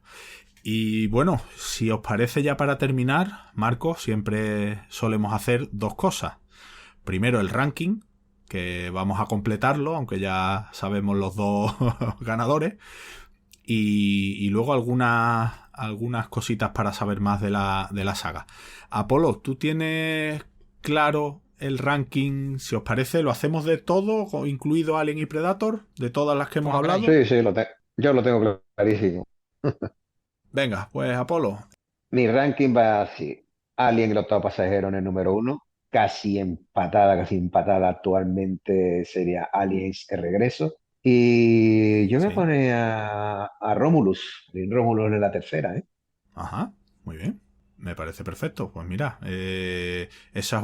Y bueno, si os parece ya para terminar, Marco, siempre solemos hacer dos cosas. Primero el ranking, que vamos a completarlo, aunque ya sabemos los dos ganadores. Y luego algunas cositas para saber más de la saga. Apolo, ¿tú tienes claro el ranking? Si os parece, lo hacemos de todo, incluido Alien y Predator, de todas las que hemos Como queráis. hablado. Sí, sí, yo lo tengo clarísimo. Venga, pues Apolo. Mi ranking va así. Alien, el octavo pasajero en el número uno. Casi empatada actualmente sería Aliens, el regreso. Y yo voy a Sí. poner a Romulus. Romulus en la tercera, ¿eh? Ajá. Muy bien. Me parece perfecto. Pues mira, esa es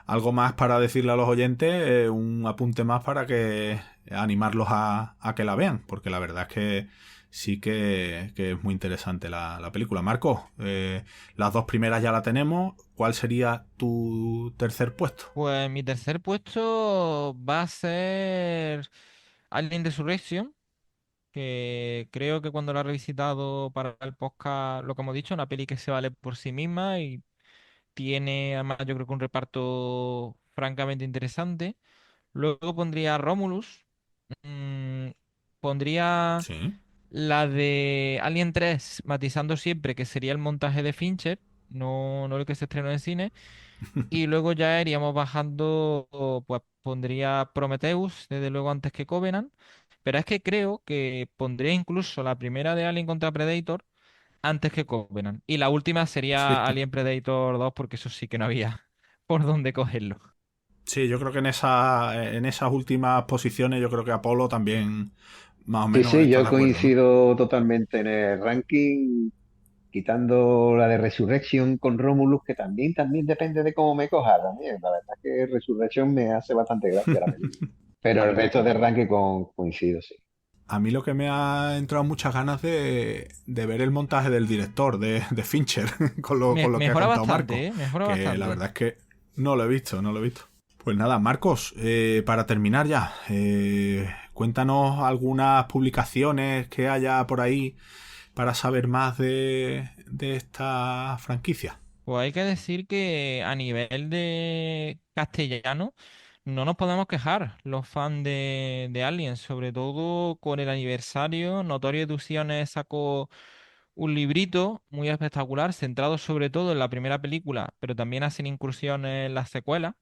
algo más para decirle a los oyentes, un apunte más para que animarlos a que la vean, porque la verdad es que sí que es muy interesante la película. Marco, las dos primeras ya la tenemos. ¿Cuál sería tu tercer puesto? Pues mi tercer puesto va a ser Alien Resurrection, que creo que cuando lo he revisitado para el podcast, lo que hemos dicho, una peli que se vale por sí misma y tiene además yo creo que un reparto francamente interesante. Luego pondría Romulus, mm, pondría Sí. la de Alien 3, matizando siempre que sería el montaje de Fincher, no el que se estrenó en cine. Y luego ya iríamos bajando, pues pondría Prometheus, desde luego antes que Covenant. Pero es que creo que pondría incluso la primera de Alien contra Predator antes que Covenant. Y la última Sí. sería Alien Predator 2, porque eso sí que no había por dónde cogerlo. Sí, yo creo que en esas últimas posiciones, yo creo que Apolo también más o Sí, menos sí, está yo de acuerdo, ¿no? coincido totalmente en el ranking, quitando la de Resurrection con Romulus, que también depende de cómo me coja también. La verdad es que Resurrection me hace bastante gracia la película. Pero el resto del ranking coincido, sí. A mí lo que me ha entrado muchas ganas de ver el montaje del director, de Fincher, con lo que ha Mejora contado Marcos, bastante, ¿eh? Mejora que la bastante. verdad es que no lo he visto, no lo he visto. Pues nada, Marcos, para terminar ya, cuéntanos algunas publicaciones que haya por ahí para saber más de esta franquicia. Pues hay que decir que a nivel de castellano no nos podemos quejar los fans de Alien, sobre todo con el aniversario. Notorious Ediciones sacó un librito muy espectacular, centrado sobre todo en la primera película, pero también hacen incursiones en las secuelas,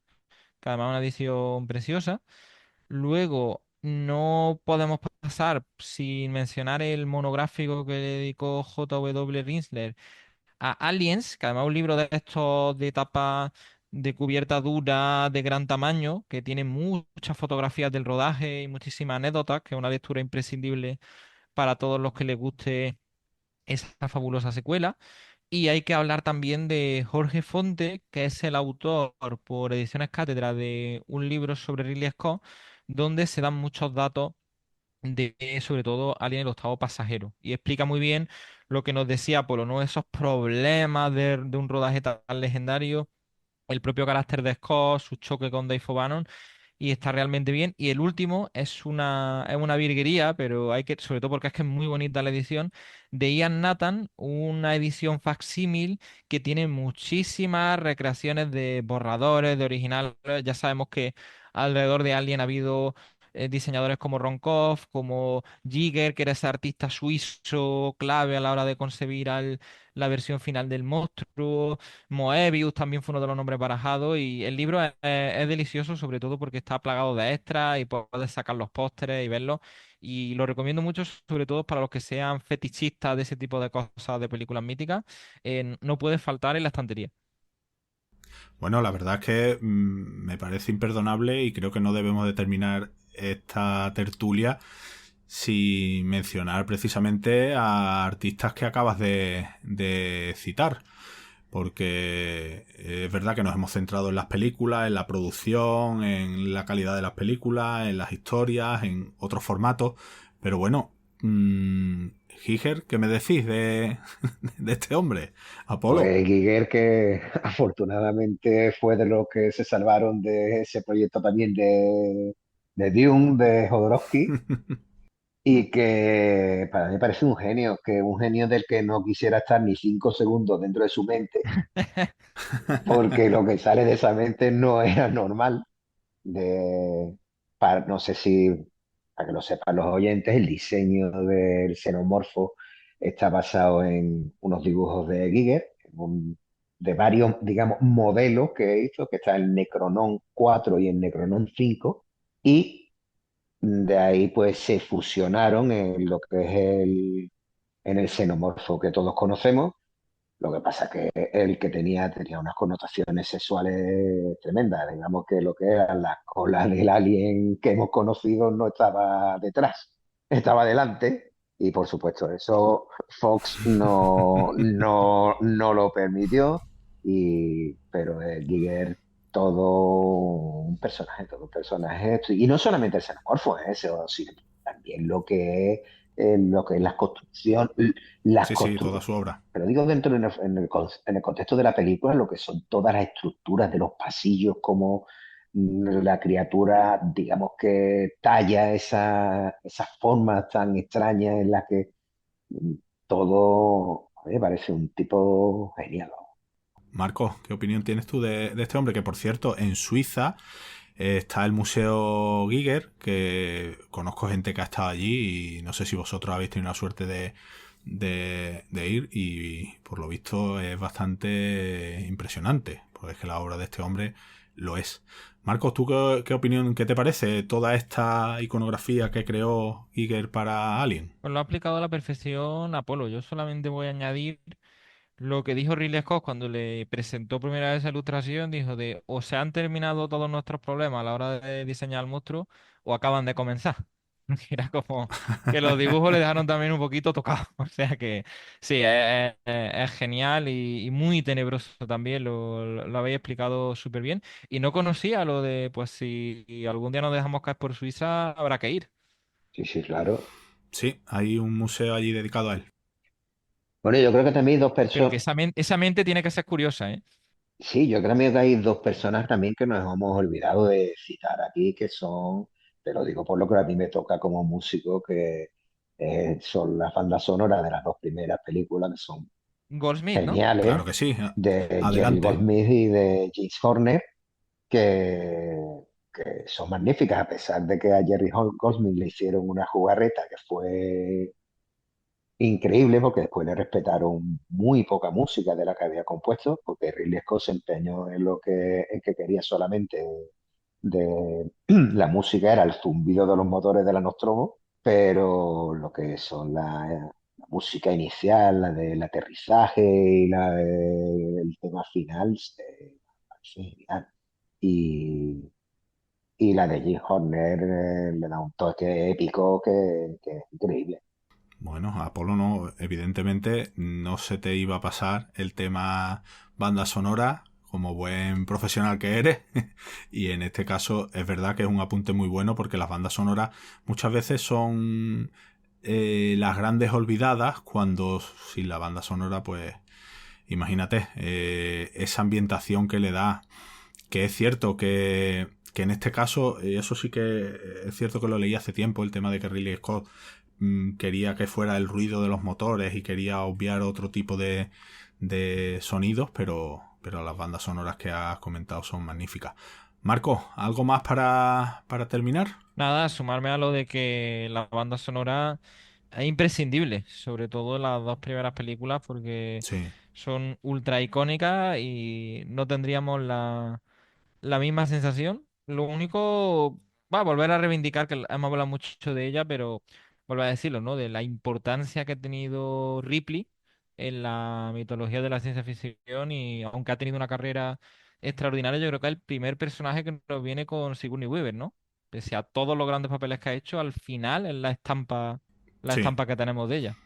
que además es una edición preciosa. Luego, no podemos pasar sin mencionar el monográfico que le dedicó J.W. Rinsler a Aliens, que además es un libro de estos de tapa de cubierta dura, de gran tamaño, que tiene muchas fotografías del rodaje y muchísimas anécdotas, que es una lectura imprescindible para todos los que les guste esa fabulosa secuela. Y hay que hablar también de Jorge Fonte, que es el autor por Ediciones Cátedra de un libro sobre Ridley Scott, donde se dan muchos datos de, sobre todo, Alien el octavo pasajero. Y explica muy bien lo que nos decía Polo, ¿no? Esos problemas de un rodaje tan legendario, el propio carácter de Scott, su choque con Dave O'Bannon, y está realmente bien. Y el último es una virguería, pero hay que, sobre todo porque es que es muy bonita la edición, de Ian Nathan, una edición facsímil que tiene muchísimas recreaciones de borradores, de originales. Ya sabemos que alrededor de Alien ha habido diseñadores como Ron Koff, como Giger, que era ese artista suizo clave a la hora de concebir la versión final del monstruo. Moebius también fue uno de los nombres barajados y el libro es delicioso, sobre todo porque está plagado de extras y puedes sacar los pósteres y verlos. Y lo recomiendo mucho, sobre todo para los que sean fetichistas de ese tipo de cosas, de películas míticas. No puede faltar en la estantería. Bueno, la verdad es que me parece imperdonable y creo que no debemos de terminar esta tertulia sin mencionar precisamente a artistas que acabas de citar. Porque es verdad que nos hemos centrado en las películas, en la producción, en la calidad de las películas, en las historias, en otros formatos. Pero bueno, Giger, ¿qué me decís de este hombre? Apolo. Pues Giger, que afortunadamente fue de los que se salvaron de ese proyecto también de Dune, de Jodorowsky, y que para mí parece un genio, que un genio del que no quisiera estar ni 5 segundos dentro de su mente, porque lo que sale de esa mente no era normal. No sé si, para que lo sepan los oyentes, el diseño del xenomorfo está basado en unos dibujos de Giger, de varios, digamos, modelos que hizo, que está el Necronon 4 y el Necronon 5, y de ahí pues se fusionaron en lo que es en el xenomorfo que todos conocemos. Lo que pasa que el que tenía unas connotaciones sexuales tremendas. Digamos que lo que era la cola del alien que hemos conocido no estaba detrás, estaba delante. Y por supuesto, eso Fox no lo permitió. Pero Giger, todo un personaje. Y no solamente el xenomorfo, eso, sino también lo que es las Sí, sí, toda construcciones, su obra. pero digo dentro en el contexto de la película, lo que son todas las estructuras de los pasillos, como la criatura, digamos que talla esas formas tan extrañas en las que mm, todo, a mí me parece un tipo genial. Marcos, ¿qué opinión tienes tú de este hombre? Que por cierto, en Suiza está el Museo Giger, que conozco gente que ha estado allí y no sé si vosotros habéis tenido la suerte de ir y por lo visto es bastante impresionante, porque es que la obra de este hombre lo es. Marcos, ¿tú qué opinión, qué te parece toda esta iconografía que creó Giger para Alien? Pues lo ha aplicado a la perfección Apolo. Yo solamente voy a añadir lo que dijo Ridley Scott cuando le presentó primera vez esa ilustración, dijo de o se han terminado todos nuestros problemas a la hora de diseñar el monstruo o acaban de comenzar. Era como que los dibujos le dejaron también un poquito tocado. O sea que sí, es genial y muy tenebroso también, lo habéis explicado súper bien. Y no conocía lo de, pues si algún día nos dejamos caer por Suiza, habrá que ir. Sí, sí, claro. Sí, hay un museo allí dedicado a él. Bueno, yo creo que también hay dos Pero que personas. esa mente tiene que ser curiosa, ¿eh? Sí, yo creo que hay dos personas también que nos hemos olvidado de citar aquí, que son, te lo digo por lo que a mí me toca como músico, que son las bandas sonoras de las dos primeras películas, que son Goldsmith, ¿no? Claro geniales, que sí. de Jerry Adelante. Goldsmith y de James Horner, que, que son magníficas, a pesar de que a Jerry Goldsmith le hicieron una jugarreta que fue increíble, porque después le respetaron muy poca música de la que había compuesto, porque Ridley Scott se empeñó en que quería solamente la música era el zumbido de los motores de la Nostromo, pero lo que son la música inicial, la del aterrizaje y el tema final, parece genial. Y, y la de Jim Horner le da un toque épico que es increíble. Bueno, Apolo no, evidentemente no se te iba a pasar el tema banda sonora como buen profesional que eres y en este caso es verdad que es un apunte muy bueno porque las bandas sonoras muchas veces son las grandes olvidadas cuando sin la banda sonora pues imagínate esa ambientación que le da, que es cierto que en este caso, eso sí que es cierto que lo leí hace tiempo, el tema de que Ridley Scott quería que fuera el ruido de los motores y quería obviar otro tipo de sonidos, pero las bandas sonoras que has comentado son magníficas. Marco, ¿algo más para terminar? Nada, sumarme a lo de que la banda sonora es imprescindible, sobre todo en las dos primeras películas, porque Sí, son ultra icónicas y no tendríamos la misma sensación. Lo único, va, volver a reivindicar, que hemos hablado mucho de ella, pero volver a decirlo, ¿no? De la importancia que ha tenido Ripley en la mitología de la ciencia ficción y aunque ha tenido una carrera extraordinaria, yo creo que es el primer personaje que nos viene con Sigourney Weaver, ¿no? Pese a todos los grandes papeles que ha hecho, al final es la sí, estampa que tenemos de ella.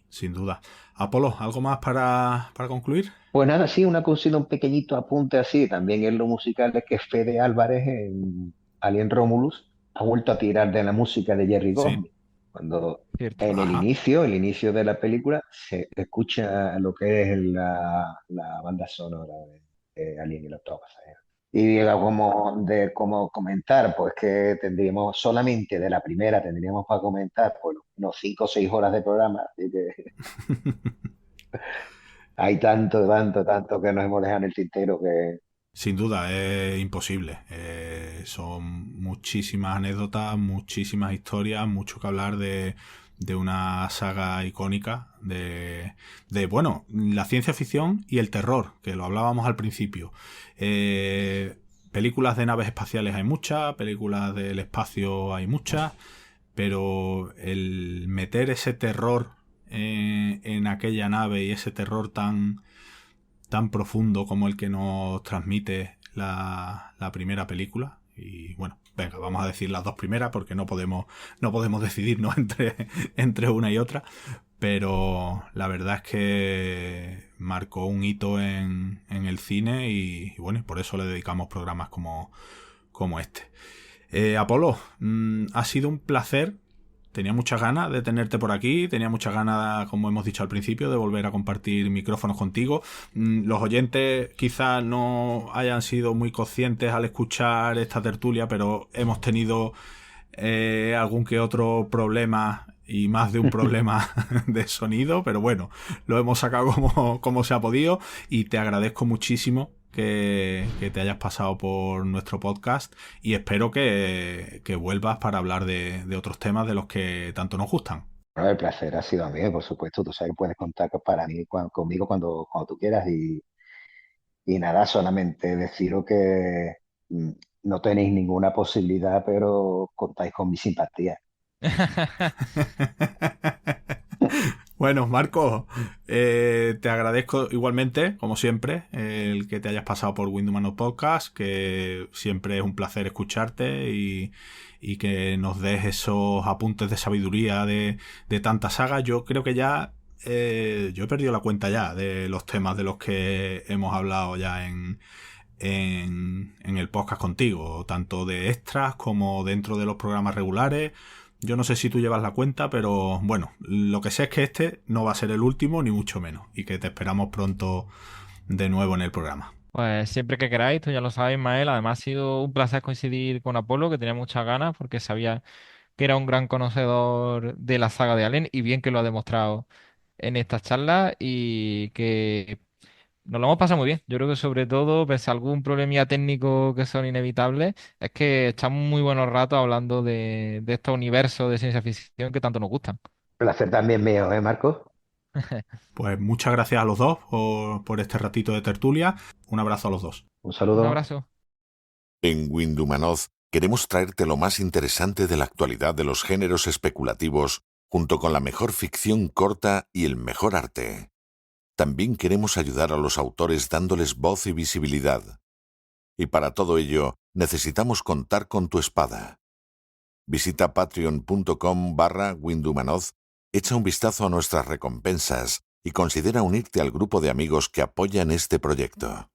sin duda. Apolo, ¿algo más para concluir? Pues nada, sí, una cosita, un pequeñito apunte así, también en lo musical es que Fede Álvarez en Alien Romulus ha vuelto a tirar de la música de Jerry Sí, Goldsmith. Cuando Cierto. en ajá, el inicio de la película, se escucha lo que es la banda sonora de Alien y el octavo pasajero. Y como comentar, pues que tendríamos solamente de la primera, tendríamos para comentar pues, unos 5 o 6 horas de programa, así que hay tanto que nos hemos dejado en el tintero que sin duda, es imposible. Son muchísimas anécdotas, muchísimas historias, mucho que hablar de una saga icónica bueno, la ciencia ficción y el terror, que lo hablábamos al principio. Películas de naves espaciales hay muchas, películas del espacio hay muchas, pero el meter ese terror en aquella nave y ese terror tan profundo como el que nos transmite la primera película. Y bueno, venga, vamos a decir las dos primeras porque no podemos decidirnos entre una y otra. Pero la verdad es que marcó un hito en el cine y bueno, por eso le dedicamos programas como este. Apolo, ha sido un placer. Tenía muchas ganas de tenerte por aquí, tenía muchas ganas, como hemos dicho al principio, de volver a compartir micrófonos contigo. Los oyentes quizás no hayan sido muy conscientes al escuchar esta tertulia, pero hemos tenido algún que otro problema y más de un problema de sonido, pero bueno, lo hemos sacado como se ha podido y te agradezco muchísimo que te hayas pasado por nuestro podcast y espero que vuelvas para hablar de otros temas de los que tanto nos gustan. bueno, el placer ha sido mío, por supuesto. Tú sabes que puedes contar para mí, conmigo cuando tú quieras. Y nada, solamente deciros que mm, no tenéis ninguna posibilidad, pero contáis con mi simpatía. Bueno, Marco, te agradezco igualmente, como siempre, el que te hayas pasado por Windowmano Podcast, que siempre es un placer escucharte y que nos des esos apuntes de sabiduría de tanta saga. Yo creo que ya, yo he perdido la cuenta ya de los temas de los que hemos hablado ya en el podcast contigo, tanto de extras como dentro de los programas regulares. Yo no sé si tú llevas la cuenta, pero bueno, lo que sé es que este no va a ser el último, ni mucho menos, y que te esperamos pronto de nuevo en el programa. Pues siempre que queráis, tú ya lo sabes, Mael. Además, ha sido un placer coincidir con Apolo, que tenía muchas ganas, porque sabía que era un gran conocedor de la saga de Alien, y bien que lo ha demostrado en esta charla, y que nos lo hemos pasado muy bien. Yo creo que sobre todo, pese a algún problemilla técnico que son inevitables, es que echamos muy buenos ratos hablando de estos universos de ciencia ficción que tanto nos gustan. Placer también mío, ¿eh, Marco? Pues muchas gracias a los dos por este ratito de tertulia. Un abrazo a los dos. Un Un saludo. abrazo. En Windumanoz queremos traerte lo más interesante de la actualidad de los géneros especulativos, junto con la mejor ficción corta y el mejor arte. También queremos ayudar a los autores dándoles voz y visibilidad. Y para todo ello, necesitamos contar con tu espada. Visita patreon.com/Windhumanoz, echa un vistazo a nuestras recompensas y considera unirte al grupo de amigos que apoyan este proyecto.